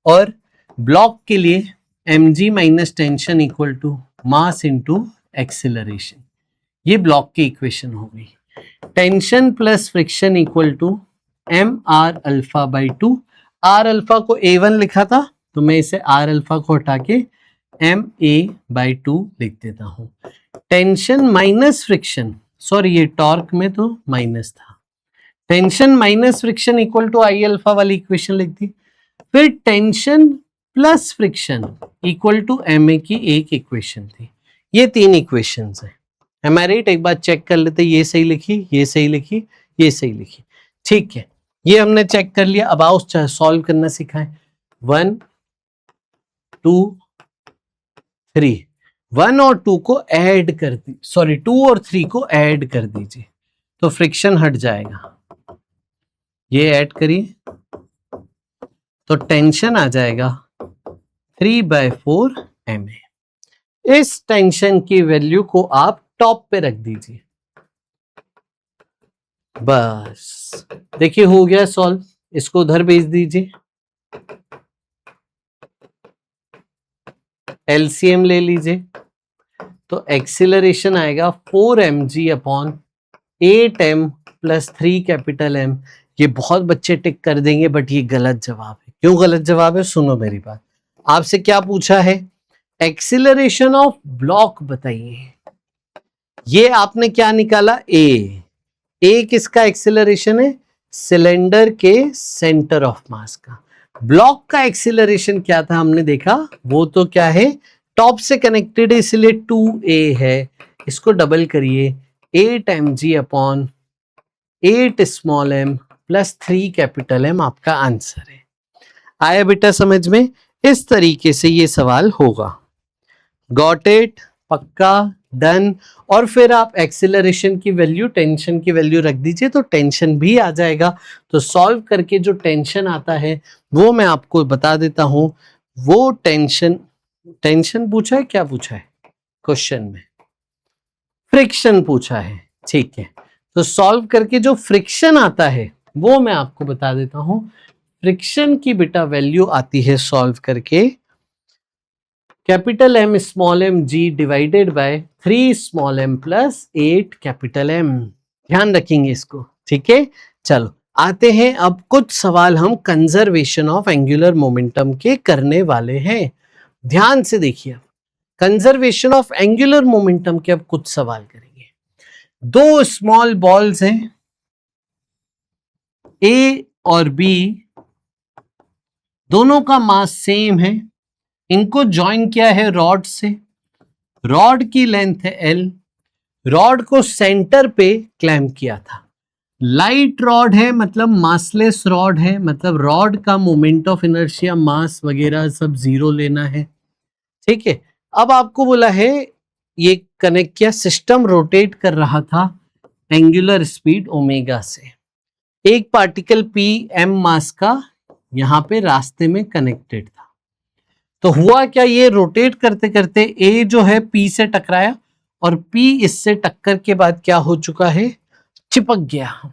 और ब्लॉक के लिए mg minus tension equal to mass into acceleration, ये ब्लॉक की इक्वेशन हो गई। Tension plus friction equal to M R alpha by 2। R alpha को A1 लिखा था, तो मैं इसे आर अल्फा को हटा के एम ए बाई 2 लिख देता हूं। टेंशन माइनस फ्रिक्शन, सॉरी ये टॉर्क में तो माइनस था, tension minus friction equal to I alpha वाली इक्वेशन लिख दी। फिर tension plus friction equal to M A की एक इक्वेशन थी। ये 3 इक्वेशंस हैं। Am I right? एक बार चेक कर लेते, ये सही लिखी, ये सही लिखी, ये सही लिखी, ठीक है। ये हमने चेक कर लिया। अब आओ सॉल्व करना सिखाएं। 1 2 3, 1 और 2 को ऐड कर दी, सॉरी 2 और 3 को ऐड कर दीजिए, तो फ्रिक्शन हट जाएगा। ये ऐड करिए तो टेंशन आ जाएगा 3/4 MA। इस टेंशन की वैल्यू को आप टॉप पे रख दीजिए। बस देखिए हो गया सॉल्व। इसको उधर भेज दीजिए, एलसीएम ले लीजिए, तो एक्सीलरेशन आएगा 4mg upon 8m plus 3 capital M। ये बहुत बच्चे टिक कर देंगे, बट ये गलत जवाब है। क्यों गलत जवाब है? सुनो मेरी बात। आपसे क्या पूछा है? एक्सीलरेशन ऑफ ब्लॉक बताइए। ये आपने क्या निकाला? ए किसका एक्सीलरेशन है? सिलेंडर के सेंटर ऑफ मास का। ब्लॉक का एक्सीलरेशन क्या था हमने देखा? वो तो क्या है? टॉप से कनेक्टेड है, इसलिए 2a है। इसको डबल करिए, 8mg upon 8 small m plus 3 capital M आपका आंसर है। आया बेटा समझ में? इस तरीके से ये सवाल होगा। Got it? पक्का? डन। और फिर आप एक्सीलरेशन की वैल्यू, टेंशन की वैल्यू रख दीजिए, तो टेंशन भी आ जाएगा। तो सॉल्व करके जो टेंशन आता है वो मैं आपको बता देता हूं। वो टेंशन पूछा है, क्या पूछा है क्वेश्चन में? फ्रिक्शन पूछा है, ठीक है। तो सॉल्व करके जो फ्रिक्शन आता है वो मैं आपको बता देता हूं। फ्रिक्शन की बेटा वैल्यू आती है सॉल्व करके capital M small m g divided by 3 small m plus 8 capital M। ध्यान रखेंगे इसको, ठीक है। चलो आते हैं, अब कुछ सवाल हम कंजर्वेशन ऑफ एंगुलर मोमेंटम के करने वाले हैं। ध्यान से देखिए, कंजर्वेशन ऑफ एंगुलर मोमेंटम के अब कुछ सवाल करेंगे। 2 स्मॉल बॉल्स हैं A और B, दोनों का मास सेम है। इनको ज्वाइन किया है रॉड से। रॉड की लेंथ है L। रॉड को सेंटर पे क्लैंप किया था। लाइट रॉड है, मतलब मासलेस रॉड है, मतलब रॉड का मोमेंट ऑफ इनर्शिया, मास वगैरह सब 0 लेना है, ठीक है। अब आपको बोला है ये कनेक्ट किया, सिस्टम रोटेट कर रहा था एंगुलर स्पीड ओमेगा से। एक पार्टिकल P m मास का यहां पे रास्ते में कनेक्टेड था। तो हुआ क्या, ये रोटेट करते करते A जो है P से टकराया, और P इससे टक्कर के बाद क्या हो चुका है? चिपक गया।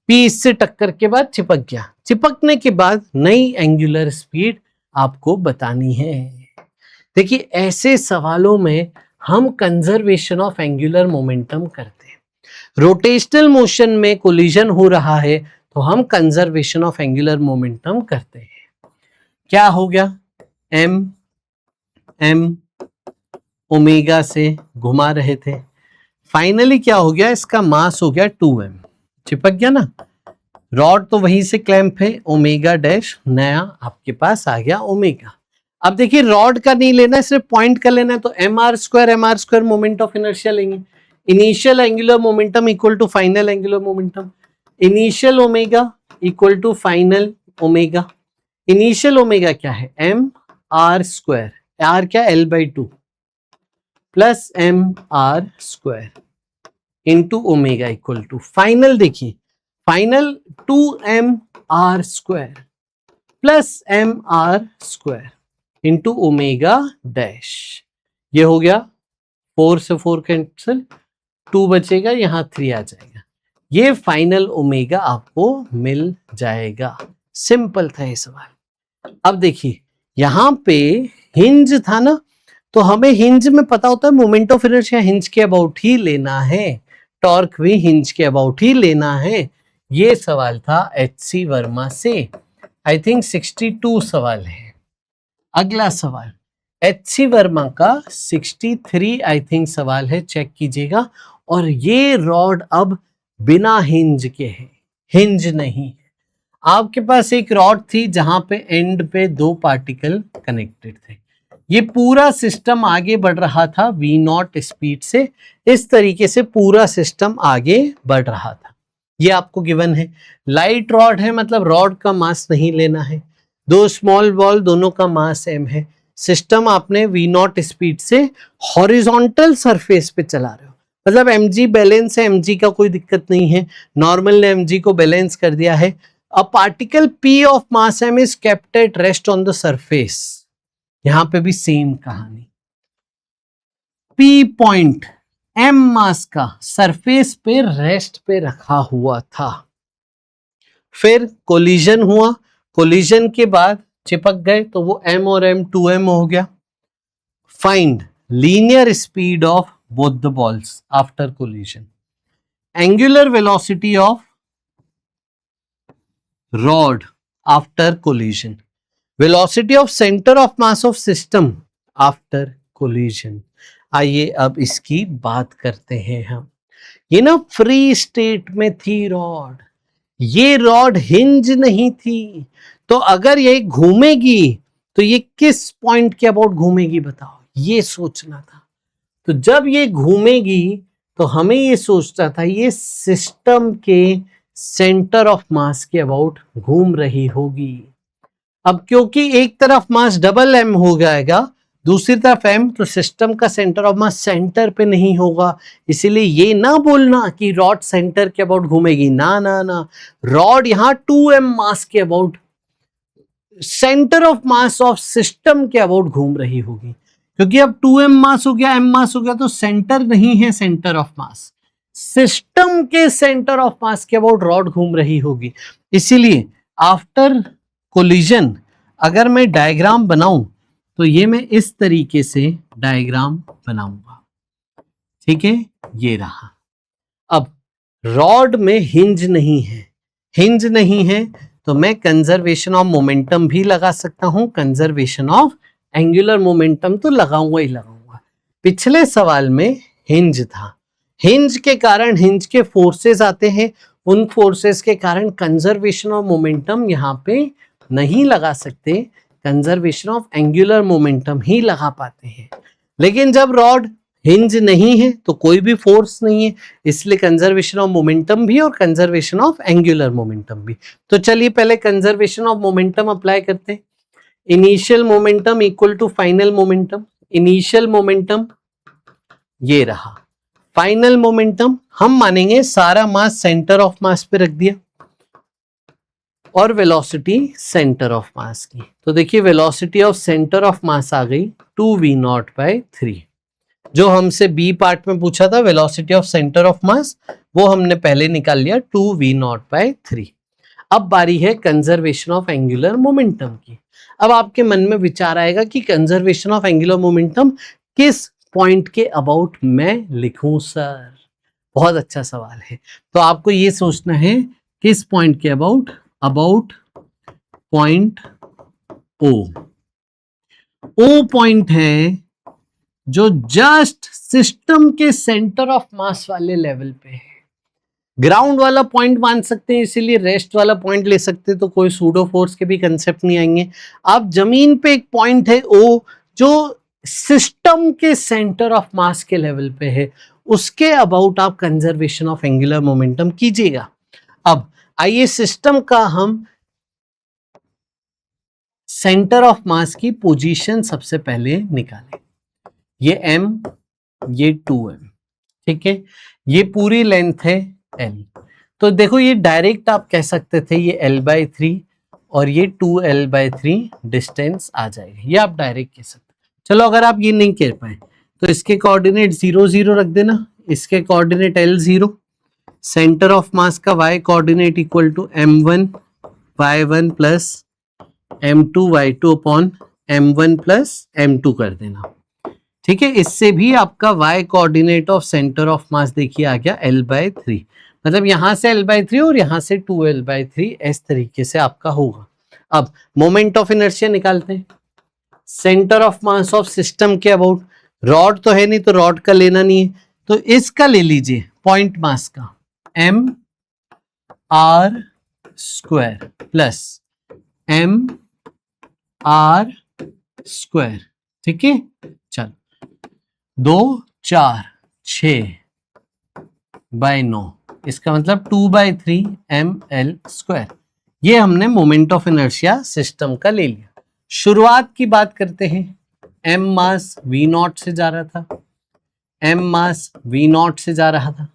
P इससे टक्कर के बाद चिपक गया। चिपकने के बाद नई एंगुलर स्पीड आपको बतानी है। देखिए ऐसे सवालों में हम कंजर्वेशन ऑफ एंगुलर मोमेंटम करते हैं। रोटेशनल मोशन में कोलिजन हो रहा है तो हम कंजर्वेशन ऑफ एंगुलर मोमेंटम करते हैं। क्या हो गया? m m ओमेगा से घुमा रहे थे। फाइनली क्या हो गया, इसका मास हो गया 2m, चिपक गया ना। रॉड तो वहीं से क्लैंप है, ओमेगा डैश नया आपके पास आ गया ओमेगा। अब देखिए रॉड का नहीं लेना है, सिर्फ पॉइंट का लेना है, तो M R square moment of inertia लेंगे। Initial angular momentum equal to final angular momentum, initial omega equal to final omega. Initial omega क्या है, एम आर स्क्वायर, आर क्या L/2 plus M R square into omega equal to final. देखिए final 2mr square plus M R square into omega dash. ये हो गया 4 से 4 cancel, 2 बचेगा, यहां 3 आ जाएगा। ये फाइनल ओमेगा आपको मिल जाएगा। सिंपल था ये सवाल। अब देखिए यहां पे हिंज था ना, तो हमें हिंज में पता होता है मोमेंट ऑफ इनर्शिया हिंज के अबाउट ही लेना है, टॉर्क भी हिंज के अबाउट ही लेना है। ये सवाल था HC वर्मा से। आई थिंक 62 सवाल है। अगला सवाल HC वर्मा का 63 आई थिंक सवाल है, चेक कीजिएगा। और ये रॉड अब बिना हिंज के है, हिंज नहीं है। आपके पास एक रॉड थी जहां पे एंड पे 2 पार्टिकल कनेक्टेड थे। ये पूरा सिस्टम आगे बढ़ रहा था V0 स्पीड से, इस तरीके से पूरा सिस्टम आगे बढ़ रहा था। ये आपको गिवन है। लाइट रॉड है, मतलब रॉड का मास नहीं लेना है। 2 स्मॉल बॉल, दोनों का मास m है। सिस्टम आपने V0 स्पीड से हॉरिजॉन्टल सरफेस पे चला रहे हो, मतलब mg बैलेंस है, mg का कोई दिक्कत नहीं है। नॉर्मल ने mg को बैलेंस कर दिया है। A particle p of mass m is kept at rest on the surface. यहां पे भी सेम कहानी, p पॉइंट m मास का सरफेस पे रेस्ट पे रखा हुआ था। फिर कोलिजन हुआ, कोलिजन के बाद चिपक गए, तो वो m और m 2m हो गया। Find linear speed of both the balls after collision, angular velocity of rod after collision, velocity of centre of mass of system after collision. आइए अब इसकी बात करते हैं हम। ये ना फ्री स्टेट में थी रॉड, ये रॉड हिंज नहीं थी, तो अगर ये घूमेगी तो ये किस पॉइंट के अबाउट घूमेगी बताओ, ये सोचना था। तो जब ये घूमेगी तो हमें ये सोचना था ये सिस्टम के सेंटर ऑफ मास के अबाउट घूम रही होगी। अब क्योंकि एक तरफ मास डबल m हो जाएगा, दूसरी तरफ m, तो सिस्टम का सेंटर ऑफ मास सेंटर पे नहीं होगा। इसीलिए ये ना बोलना कि रॉड सेंटर के अबाउट घूमेगी, ना ना ना, रॉड यहां 2m मास के about, centre of mass of system के अबाउट घूम रही होगी। क्योंकि अब 2m मास हो गया, m मास हो गया, तो सेंटर नहीं है सेंटर ऑफ मास, सिस्टम के सेंटर ऑफ मास के अबाउट रॉड घूम रही होगी। इसीलिए आफ्टर कोलिजन अगर मैं डायग्राम बनाऊं तो ये मैं इस तरीके से डायग्राम बनाऊंगा, ठीक है, ये रहा। अब रॉड में हिंज नहीं है, हिंज नहीं है तो मैं कंजर्वेशन ऑफ मोमेंटम भी लगा सकता हूं, कंजर्वेशन ऑफ एंगुलर मोमेंटम तो लगाऊंगा ही लगाऊंगा। पिछले सवाल में हिंज था, हिंज के कारण हिंज के फोर्सेस आते हैं, उन फोर्सेस के कारण कंजर्वेशन ऑफ मोमेंटम यहां पे नहीं लगा सकते, कंजर्वेशन ऑफ एंगुलर मोमेंटम ही लगा पाते हैं। लेकिन जब रॉड हिंज नहीं है तो कोई भी फोर्स नहीं है, इसलिए कंजर्वेशन ऑफ मोमेंटम भी और कंजर्वेशन ऑफ एंगुलर मोमेंटम भी। तो चलिए पहले कंजर्वेशन ऑफ मोमेंटम अप्लाई करते हैं। Initial momentum equal to final momentum, initial momentum ये रहा, फाइनल मोमेंटम हम मानेंगे सारा मास सेंटर ऑफ मास पे रख दिया और वेलोसिटी सेंटर ऑफ मास की। तो देखिए velocity of centre of mass आ गई 2v0/3। जो हमसे बी पार्ट में पूछा था velocity of centre of mass, वो हमने पहले निकाल लिया 2v0/3। अब बारी है कंजर्वेशन ऑफ एंगुलर मोमेंटम की। अब आपके मन में विचार आएगा कि कंजर्वेशन ऑफ एंगुलर मोमेंटम किस पॉइंट के अबाउट मैं लिखूं सर। बहुत अच्छा सवाल है। तो आपको ये सोचना है किस पॉइंट के about, about point O. O point है जो जस्ट सिस्टम के सेंटर ऑफ मास वाले लेवल पे है। ग्राउंड वाला पॉइंट मान सकते हैं, इसीलिए रेस्ट वाला पॉइंट ले सकते हैं, तो कोई सूडो फोर्स के भी कंसेप्ट नहीं आएंगे। अब जमीन पे एक पॉइंट है ओ जो सिस्टम के सेंटर ऑफ मास के लेवल पे है, उसके अबाउट आप कंजर्वेशन ऑफ एंगुलर मोमेंटम कीजिएगा। अब आइए सिस्टम का हम सेंटर ऑफ मास की पोजीशन सबसे पहले निकालें। ये m, ये 2m, ठीक है, ये पूरी लेंथ है l। तो देखो ये डायरेक्ट आप कह सकते थे ये l/3 और ये 2l/3 डिस्टेंस आ जाएगा, ये आप डायरेक्ट कह सकते। चलो अगर आप ये नहीं कह पाए तो इसके कोऑर्डिनेट 0 0 रख देना, इसके coordinate l0, centre of mass का y coordinate equal to m1 y1 plus m2 y2 upon m1 plus m2 कर देना, ठीक है। इससे भी आपका y coordinate of centre of mass देखिए आ गया l/3, मतलब यहां से l/3 और यहां से 2l/3, इस तरीके से आपका होगा। अब मोमेंट ऑफ इनर्शिया निकालते हैं। Centre of mass of system के अबाउट, रॉड तो है नहीं तो रॉड का लेना नहीं है, तो इसका ले लीजिए पॉइंट मास का m r square plus m r square, ठीक है। चल 2 4 6/9, इसका मतलब 2/3 ml स्क्वायर। ये हमने मोमेंट ऑफ इनर्शिया सिस्टम का ले लिया। शुरुआत की बात करते हैं। m मास v0 से जा रहा था, m मास v0 से जा रहा था,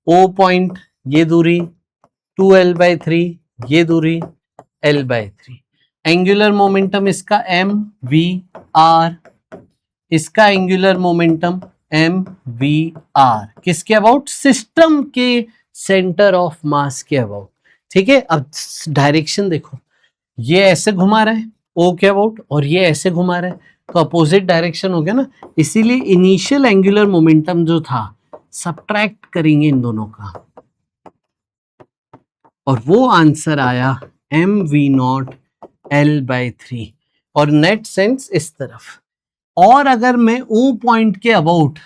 o पॉइंट ये दूरी 2l/3, ये दूरी l/3। एंगुलर मोमेंटम इसका m v r, इसका angular momentum m v r, किसके अबाउट? सिस्टम के सेंटर ऑफ मास के अबाउट, ठीक है। अब डायरेक्शन देखो, ये ऐसे घुमा रहा है o के अबाउट और ये ऐसे घुमा रहा है, तो अपोजिट डायरेक्शन हो गया ना, इसीलिए इनिशियल एंगुलर मोमेंटम जो था सब्ट्रैक्ट करेंगे इन दोनों का और वो आंसर आया m v0 l/3 और नेट सेंस इस तरफ। और अगर मैं O पॉइंट के अबाउट,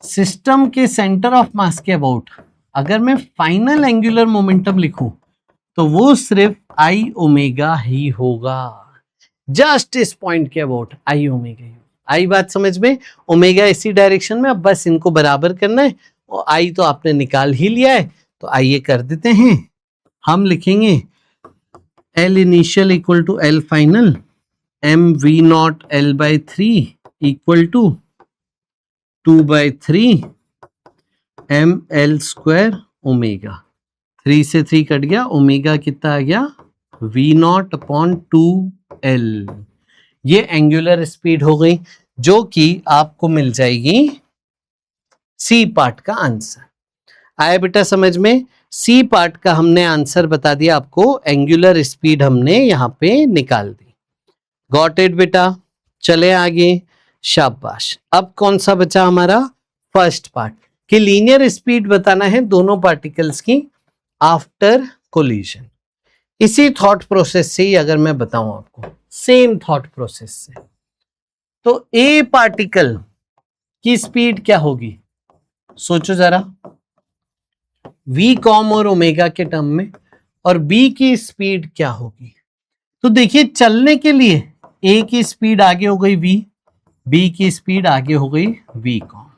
सिस्टम के सेंटर ऑफ मास के अबाउट अगर मैं फाइनल एंगुलर मोमेंटम लिखूं तो वो सिर्फ I ओमेगा ही होगा। जस्ट इस पॉइंट के अबाउट I ओमेगा ही। आई बात समझ में? ओमेगा इसी डायरेक्शन में, अब बस इनको बराबर करना है और I तो आपने निकाल ही लिया है, तो आइए कर देते हैं। हम लिखेंगे L initial equal to L final, m v0 l/3 इक्वल टू 2/3 m l स्क्वायर ओमेगा। 3 से 3 कट गया, ओमेगा कितना आ गया? v0 upon 2l। ये एंगुलर स्पीड हो गई जो कि आपको मिल जाएगी सी पार्ट का आंसर। आया बेटा समझ में? सी पार्ट का हमने आंसर बता दिया आपको, एंगुलर स्पीड हमने यहाँ पे निकाल दी। गॉट इट बेटा? चले आगे, शाबाश। अब कौन सा बचा हमारा? फर्स्ट पार्ट कि लीनियर स्पीड बताना है दोनों पार्टिकल्स की आफ्टर कोलिजन। इसी थॉट प्रोसेस से ही अगर मैं बताऊं आपको, सेम थॉट प्रोसेस से, तो ए पार्टिकल की स्पीड क्या होगी? सोचो जरा, v कॉम और ओमेगा के टर्म में, और b की स्पीड क्या होगी? तो देखिए चलने के लिए a की स्पीड आगे हो गई v, b की स्पीड आगे हो गई v कॉम,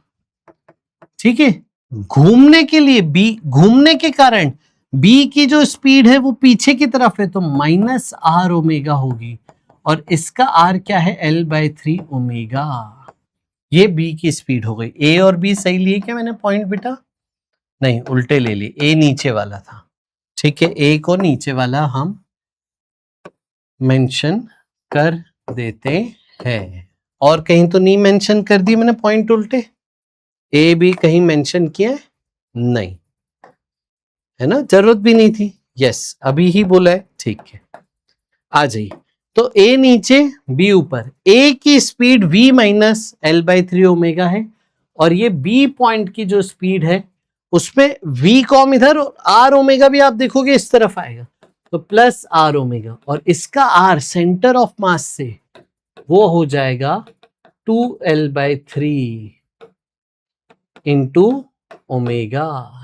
ठीक है। घूमने के लिए b, घूमने के कारण b की जो स्पीड है वो पीछे की तरफ है, तो माइनस r ओमेगा होगी, और इसका r क्या है? l/3 omega. ये b की स्पीड हो गई। a और b सही लिए क्या मैंने पॉइंट बेटा? नहीं, उल्टे ले लिए, a नीचे वाला था, ठीक है। a को नीचे वाला हम मेंशन कर देते हैं, और कहीं तो नहीं मेंशन कर दी मैंने पॉइंट उल्टे? ए भी कहीं मेंशन किया है? नहीं है ना, जरूरत भी नहीं थी। यस, अभी ही बोला है, ठीक है। आ जाइए, तो ए नीचे बी ऊपर। ए की speed v minus l/3 omega है, और ये बी पॉइंट की जो स्पीड है उसमें v कॉम इधर और r ओमेगा भी आप देखोगे इस तरफ आएगा, तो प्लस आर ओमेगा, और इसका आर सेंटर ऑफ मास से वो हो जाएगा 2L/3 इंटू ओमेगा।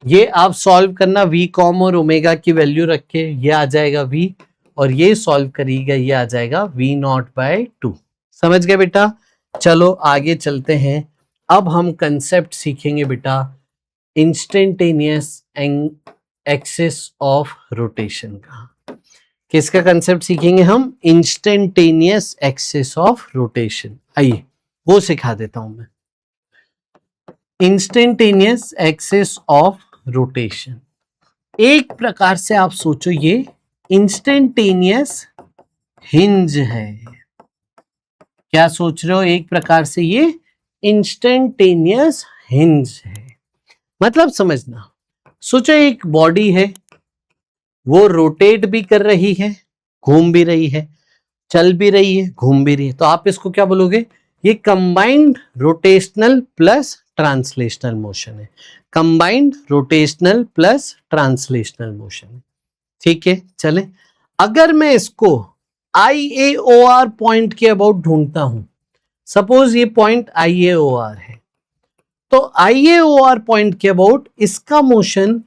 ये आप सॉल्व करना, v कॉम और ओमेगा की वैल्यू रख के, ये आ जाएगा v, और ये सॉल्व करिएगा, ये आ जाएगा v0/2। समझ गए बेटा? चलो आगे चलते हैं। अब हम कंसेप्ट सीखेंगे बेटा इंस्टेंटेनियस एक्सिस ऑफ रोटेशन का। किसका कंसेप्ट सीखेंगे हम? Instantaneous axis of rotation. आइए वो सिखा देता हूं मैं। इंस्टेंटेनियस एक्सिस ऑफ रोटेशन, एक प्रकार से आप सोचो ये इंस्टेंटेनियस हिंज है। क्या सोच रहे हो? एक प्रकार से ये इंस्टेंटेनियस हिंज है। मतलब समझना, सोचो एक बॉडी है, वो रोटेट भी कर रही है, घूम भी रही है, चल भी रही है, घूम भी रही है, तो आप इसको क्या बोलोगे? ये combined rotational plus translational motion है। Combined rotational plus translational motion है। ठीक है, चले। अगर मैं इसको IAOR पॉइंट के अबाउट ढूंढता हूं, सपोज ये पॉइंट IAOR है, तो IAOR पॉइंट के अबाउट इसका मोशन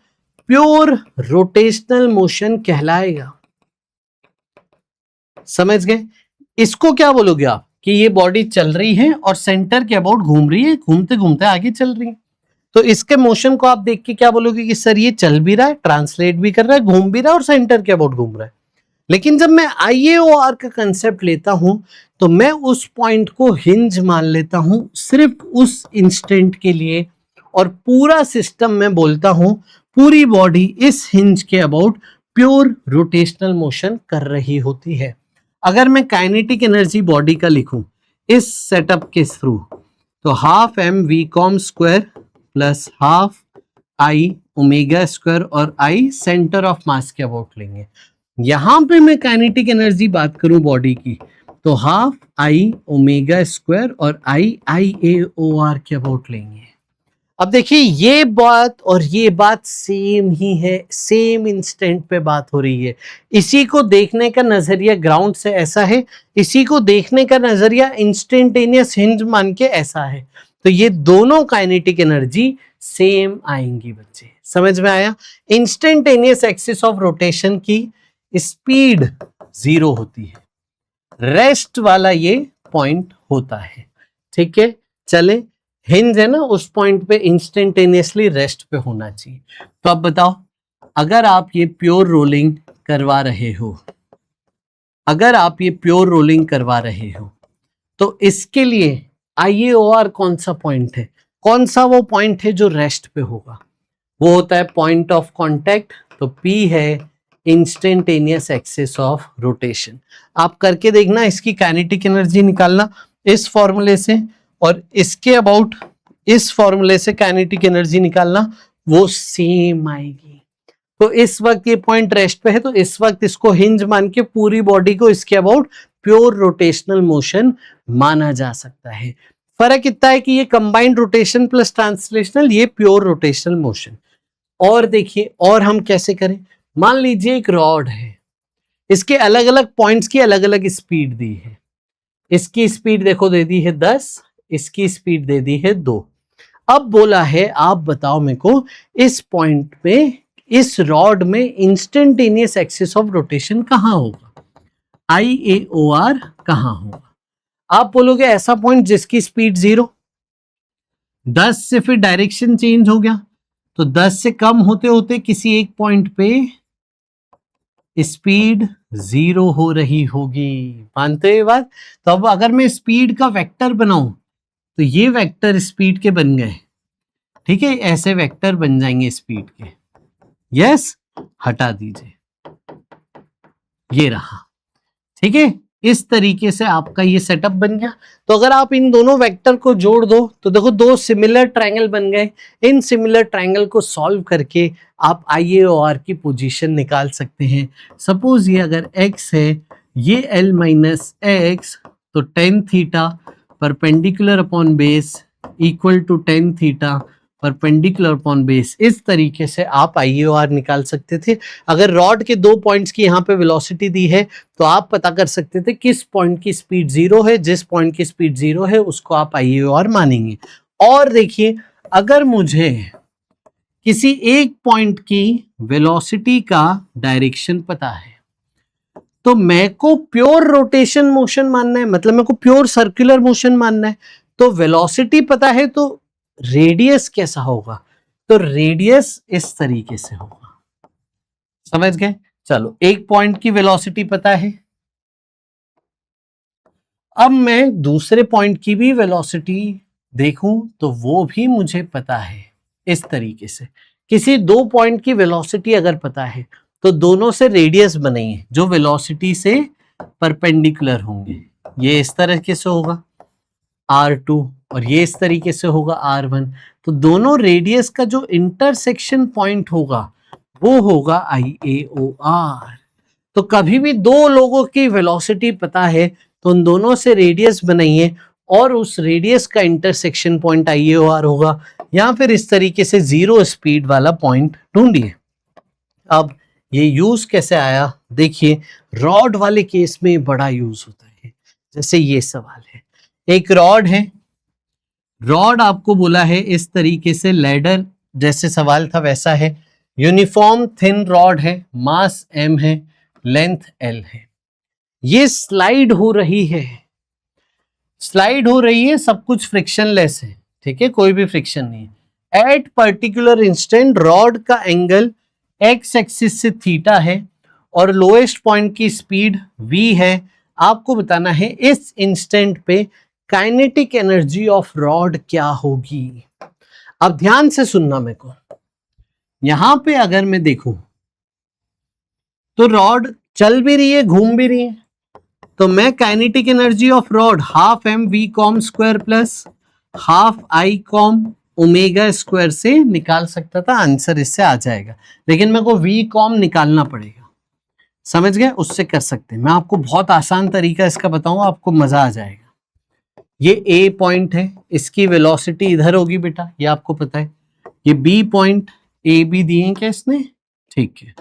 प्योर रोटेशनल मोशन कहलाएगा। समझ गए? इसको क्या बोलोगे आप? कि ये बॉडी चल रही है और सेंटर के अबाउट घूम रही है, घूमते घूमते आगे चल रही है, तो इसके मोशन को आप देख के क्या बोलोगे? कि सर ये चल भी रहा है, ट्रांसलेट भी कर रहा है, घूम भी रहा है और सेंटर के अबाउट घूम रहा है। लेकिन जब मैं IAOR का कंसेप्ट लेता हूं, तो मैं उस पॉइंट को हिंज मान लेता हूं सिर्फ उस इंस्टेंट के लिए, और पूरा सिस्टम में बोलता हूं पूरी बॉडी इस हिंज के अबाउट प्योर रोटेशनल मोशन कर रही होती है। अगर मैं काइनेटिक एनर्जी बॉडी का लिखूं इस सेटअप के थ्रू, तो half mv com square plus half I omega square, और I सेंटर ऑफ मास के अबाउट लेंगे। यहां पे मैं काइनेटिक एनर्जी बात करूं बॉडी की, तो हाफ I ओमेगा स्क्वायर और I IAOR के अबाउट लेंगे। अब देखिए ये बात और ये बात सेम ही है, सेम इंस्टेंट पे बात हो रही है। इसी को देखने का नजरिया ग्राउंड से ऐसा है, इसी को देखने का नजरिया इंस्टेंटेनियस हिंज मान के ऐसा है, तो ये दोनों काइनेटिक एनर्जी सेम आएंगी बच्चे। समझ में आया? इंस्टेंटेनियस एक्सिस ऑफ रोटेशन की स्पीड 0 होती है, रेस्ट वाला ये पॉइंट होता है। ठीक है, चले। हिंज है ना, उस पॉइंट पे इंस्टेंटेनियसली रेस्ट पे होना चाहिए। तो अब बताओ, अगर आप ये प्योर रोलिंग करवा रहे हो, अगर आप ये प्योर रोलिंग करवा रहे हो, तो इसके लिए IAOR कौन सा पॉइंट है? कौन सा वो पॉइंट है जो रेस्ट पे होगा? वो होता है पॉइंट ऑफ कांटेक्ट। तो P है इंस्टेंटेनियस एक्सिस ऑफ रोटेशन। आप करके देखना, इसकी काइनेटिक एनर्जी निकालना इस फॉर्मूले से, और इसके अबाउट इस फॉर्मूले से काइनेटिक एनर्जी निकालना, वो सेम आएगी। तो इस वक्त ये पॉइंट रेस्ट पे है, तो इस वक्त इसको हिंज मान के पूरी बॉडी को इसके अबाउट प्योर रोटेशनल मोशन माना जा सकता है। फर्क इतना है कि ये कंबाइंड रोटेशन प्लस ट्रांसलेशनल, ये प्योर रोटेशनल मोशन। और देखिए, और हम कैसे करें? मान लीजिए एक रॉड है, इसके अलग अलग पॉइंट्स की अलग अलग स्पीड दी है। इसकी स्पीड देखो दे दी है 10, इसकी स्पीड दे दी है 2। अब बोला है आप बताओ मेरे को, इस पॉइंट पे इस रॉड में इंस्टेंटेनियस एक्सिस ऑफ रोटेशन कहां होगा? IAOR कहां होगा? आप बोलोगे ऐसा पॉइंट जिसकी स्पीड 0, 10 से फिर डायरेक्शन चेंज हो गया, तो 10 से कम होते होते किसी एक पॉइंट पे स्पीड 0 हो रही होगी। मानते हो ये बात? तो अब अगर मैं स्पीड का वेक्टर बनाऊं, तो ये वेक्टर स्पीड के बन गए। ठीक है, ऐसे वेक्टर बन जाएंगे स्पीड के। यस, हटा दीजिए, ये रहा। ठीक है, इस तरीके से आपका ये सेटअप बन गया। तो अगर आप इन दोनों वेक्टर को जोड़ दो, तो देखो दो सिमिलर ट्रायंगल बन गए। इन सिमिलर ट्रायंगल को सॉल्व करके आप IAOR की पोजीशन निकाल सकते हैं। सपोज ये अगर x है, ये L माइनस x, तो tan theta perpendicular upon base equal to tan theta perpendicular upon base. इस तरीके से आप IUR निकाल सकते थे। अगर रॉड के 2 पॉइंट्स की यहाँ पे वेलोसिटी दी है तो आप पता कर सकते थे किस पॉइंट की स्पीड 0 है, जिस पॉइंट की स्पीड 0 है उसको आप IUR मानेंगे। और देखिए, अगर मुझे किसी एक पॉइंट की वेलोसिटी का डायरेक्शन पता है तो मेरे को प्योर रोटेशन मोशन मानना है, मतलब मेरे को प्योर सर्कुलर मोशन मानना है। तो वेलोसिटी पता है तो रेडियस कैसा होगा, तो रेडियस इस तरीके से होगा। समझ गए? चलो, एक पॉइंट की वेलोसिटी पता है, अब मैं दूसरे पॉइंट की भी वेलोसिटी देखूं तो वो भी मुझे पता है। इस तरीके से किसी 2 पॉइंट की वेलोसिटी अगर पता है तो दोनों से रेडियस बनाइए जो वेलोसिटी से परपेंडिकुलर होंगे। ये इस तरीके से होगा R2 और ये इस तरीके से होगा R1। तो दोनों रेडियस का जो इंटरसेक्शन पॉइंट होगा वो होगा IAOR। तो कभी भी 2 लोगों की वेलोसिटी पता है तो उन दोनों से रेडियस बनाइए और उस रेडियस का इंटरसेक्शन पॉइंट IAOR होगा, या फिर इस तरीके से 0 स्पीड वाला पॉइंट ढूंढिए। अब ये यूज कैसे आया, देखिए रॉड वाले केस में बड़ा यूज होता है। जैसे ये सवाल है, एक रॉड है, रॉड आपको बोला है इस तरीके से लैडर जैसे सवाल था वैसा है, यूनिफॉर्म थिन रॉड है, मास m है, लेंथ L है, ये स्लाइड हो रही है, स्लाइड हो रही है, सब कुछ फ्रिक्शनलेस है, ठीक है, कोई भी फ्रिक्शन नहीं है। एट पर्टिकुलर इंस्टेंट रॉड का एंगल x एक्सिस से थीटा है और लोएस्ट पॉइंट की स्पीड v है। आपको बताना है इस इंस्टेंट पे काइनेटिक एनर्जी ऑफ रॉड क्या होगी। अब ध्यान से सुनना मेरे को, यहां पे अगर मैं देखूं तो रॉड चल भी रही है, घूम भी रही है, तो मैं kinetic energy of rod half m v com square plus half I com omega square से निकाल सकता था। आंसर इससे आ जाएगा, लेकिन मेरे को v कॉम निकालना पड़ेगा। समझ गए? उससे कर सकते हैं। मैं आपको बहुत आसान तरीका इसका बताऊं, आपको मजा आ जाएगा। ये A पॉइंट है, इसकी वेलोसिटी इधर होगी बेटा, ये आपको पता है। ये B पॉइंट, A B दिए क्या इसने? ठीक है।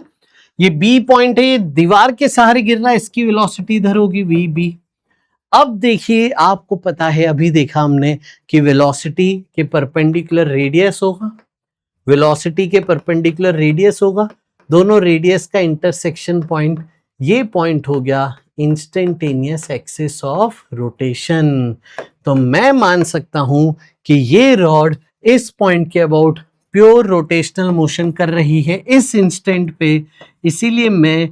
ये B पॉइंट है, ये दीवार के सहारे गिर रहा है, इसकी वेलोसिटी इधर होगी VB। अब देखिए, आपको पता है, अभी देखा हमने कि वेलोसिटी के परपेंडिकुलर रेडियस होगा, वेलोसिटी के परपेंडिकुलर रेडियस होगा, दोनों रेडियस का इंटरसेक्शन पॉइंट, ये पॉइंट हो गया इंस्टेंटेनियस एक्सिस ऑफ रोटेशन। तो मैं मान सकता हूं कि ये रॉड इस पॉइंट के अबाउट प्योर रोटेशनल मोशन कर रही है इस इंस्टेंट पे, इसीलिए मैं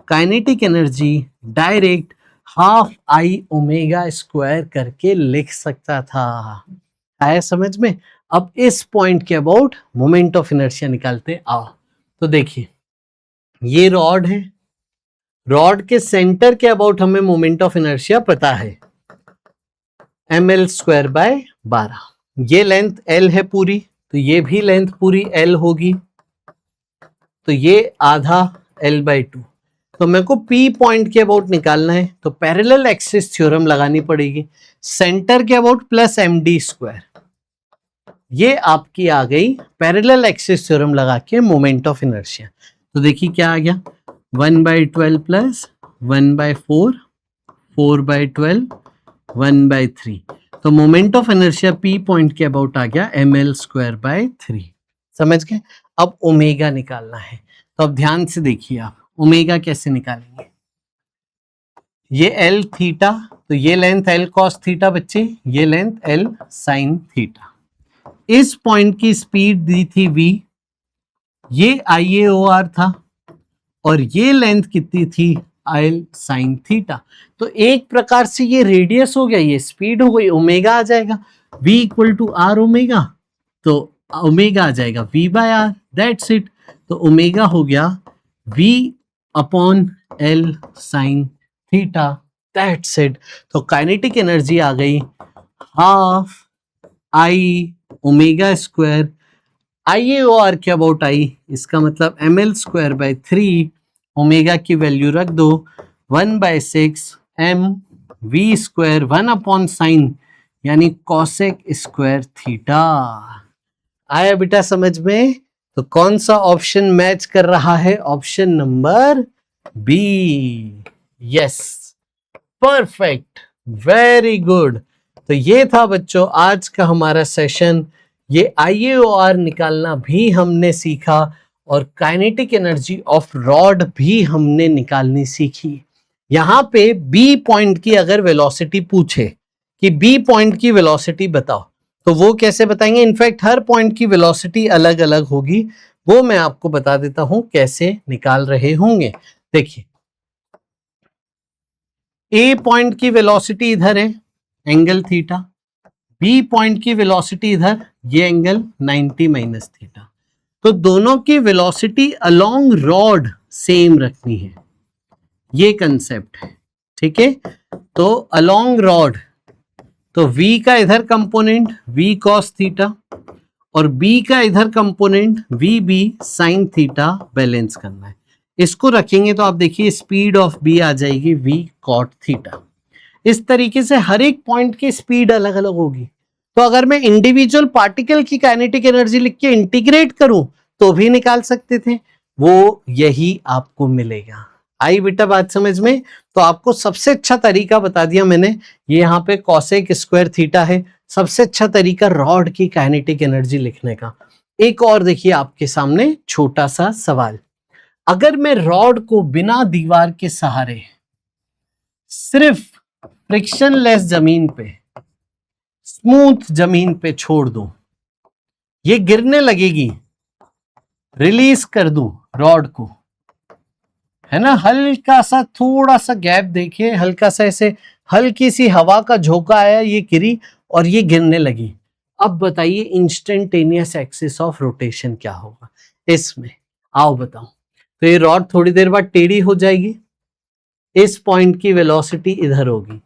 kinetic energy direct half I omega square करके लिख सकता था। आया समझ में? अब इस पॉइंट के अबाउट मोमेंट ऑफ इनर्शिया निकालते आओ। तो देखिए, ये रॉड है, रॉड के सेंटर के अबाउट हमें मोमेंट ऑफ इनर्शिया पता है ml स्क्वायर बाय 12। ये लेंथ L है पूरी, तो ये भी लेंथ पूरी L होगी, तो ये आधा L बाई 2। तो मेरे को P पॉइंट के अबाउट निकालना है, तो पैरेलल एक्सिस थ्योरम लगानी पड़ेगी, सेंटर के अबाउट प्लस MD स्क्वायर। ये आपकी आ गई पैरेलल एक्सिस थ्योरम लगा के मोमेंट ऑफ इनर्शिया। तो देखिए क्या आ गया, 1/12 प्लस 1/4, 4/12, 1/3। तो moment of inertia P point के अबाउट आ गया ml स्क्वायर बाय 3। समझ गए? अब ओमेगा निकालना है, तो अब ध्यान से देखिए आप ओमेगा कैसे निकालेंगे। ये L थीटा, तो ये लेंथ L कॉस थीटा बच्चे, ये लेंथ L साइन थीटा। इस पॉइंट की स्पीड दी थी v, ये IAOR था, और ये लेंथ कितनी थी L साइन थीटा। तो एक प्रकार से ये रेडियस हो गया, ये स्पीड हो गई, ओमेगा आ जाएगा v equal to R omega, तो ओमेगा आ जाएगा v by R, that's it. तो ओमेगा हो गया v upon L sine theta, that's it. तो काइनेटिक एनर्जी आ गई half I omega square, IAOR के अबाउट आई, इसका मतलब ml स्क्वायर बाय 3, ओमेगा की वैल्यू रख दो 1/6 m v square 1 upon sine यानी कॉसेक स्क्वायर थीटा। आया बेटा समझ में? तो कौन सा ऑप्शन मैच कर रहा है? Option number B. Yes, perfect, very good. तो ये था बच्चों आज का हमारा सेशन। ये IAOR निकालना भी हमने सीखा और काइनेटिक एनर्जी ऑफ रॉड भी हमने निकालनी सीखी। यहाँ पे बी पॉइंट की अगर वेलोसिटी पूछे कि बी पॉइंट की वेलोसिटी बताओ, तो वो कैसे बताएंगे? इनफैक्ट हर पॉइंट की वेलोसिटी अलग अलग होगी, वो मैं आपको बता देता हूं कैसे निकाल रहे होंगे। देखिए, ए पॉइंट की वेलोसिटी इधर है, एंगल थीटा। बी पॉइंट की वेलोसिटी इधर, ये एंगल 90 माइनस थीटा। तो दोनों की वेलोसिटी अलोंग रॉड सेम रखनी है, ये कंसेप्ट है, ठीक है। तो अलोंग रॉड, तो v का इधर कंपोनेंट v cos थीटा और b का इधर component vb sin theta balance करना है। इसको रखेंगे तो आप देखिए स्पीड ऑफ b आ जाएगी v cot थीटा। इस तरीके से हर एक पॉइंट की स्पीड अलग अलग होगी। तो अगर मैं इंडिविजुअल पार्टिकल की काइनेटिक एनर्जी लिख के इंटीग्रेट करूं तो भी निकाल सकते थे, वो यही आपको मिलेगा। आई बेटा बात समझ में? तो आपको सबसे अच्छा तरीका बता दिया मैंने, ये यहाँ पे कॉसेक स्क्वायर थीटा है, सबसे अच्छा तरीका रॉड की काइनेटिक एनर्जी लिखने का। एक और देखिए आपके सामने छोटा सा सवाल, अगर मैं रॉड को बिना दीवार के सहारे सिर्फ फ्रिक्शनलेस जमीन पे, स्मूथ जमीन पे छोड़ दूं, ये गिरने लगेगी, रिलीज कर दूं रॉड को, है ना, हल्का सा थोड़ा सा गैप देखिए, हल्का सा ऐसे हल्की सी हवा का झोंका आया, ये गिरी और ये गिरने लगी। अब बताइए इंस्टेंटेनियस एक्सिस ऑफ रोटेशन क्या होगा इसमें? आओ बताओ। तो ये रॉड थोड़ी देर बाद टेढ़ी हो जाएगी, इस पॉइंट की वेलोसिटी इधर होगी,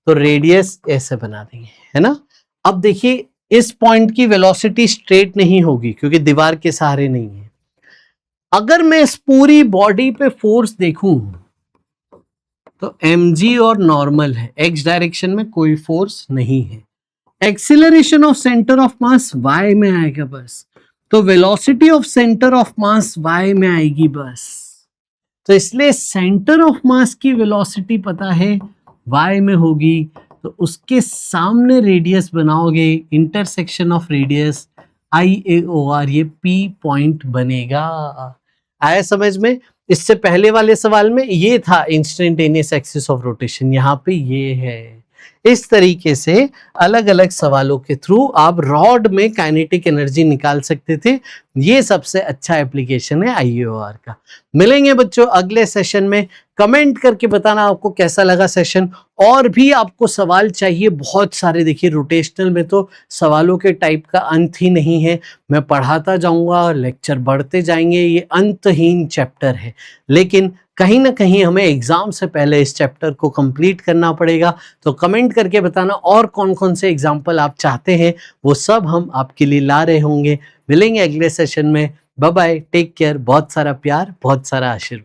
तो रेडियस ऐसे बना देंगे, है ना। अब देखिए इस पॉइंट की वेलोसिटी स्ट्रेट नहीं होगी क्योंकि दीवार के सहारे नहीं है। अगर मैं इस पूरी बॉडी पे फोर्स देखूं तो mg और नॉर्मल है, x डायरेक्शन में कोई फोर्स नहीं है। Acceleration of centre of mass y में आएगा बस, तो velocity of centre of mass y में आएगी बस। तो इसलिए सेंटर ऑफ मास की वेलोसिटी पता है y में होगी, तो उसके सामने रेडियस बनाओगे, इंटरसेक्शन ऑफ रेडियस IAOR, ये P पॉइंट बनेगा। आया समझ में? इससे पहले वाले सवाल में ये था इंस्टेंटेनियस एक्सिस ऑफ रोटेशन, यहाँ पे ये है। इस तरीके से अलग अलग सवालों के थ्रू आप रॉड में काइनेटिक एनर्जी निकाल सकते थे। ये सबसे अच्छा एप्लीकेशन है IAOR का। मिलेंगे बच्चों अगले सेशन में। कमेंट करके बताना आपको कैसा लगा सेशन, और भी आपको सवाल चाहिए बहुत सारे। देखिए रोटेशनल में तो सवालों के टाइप का अंत ही नहीं है, मैं पढ़ाता जाऊंगा, लेक्चर बढ़ते जाएंगे, ये अंतहीन चैप्टर है। लेकिन कहीं ना कहीं हमें एग्जाम से पहले इस चैप्टर को कंप्लीट करना पड़ेगा। तो कमेंट करके बताना और कौन कौन से एग्जाम्पल आप चाहते हैं, वो सब हम आपके लिए ला रहे होंगे। मिलेंगे अगले सेशन में। बाय बाय, टेक केयर, बहुत सारा प्यार, बहुत सारा आशीर्वाद।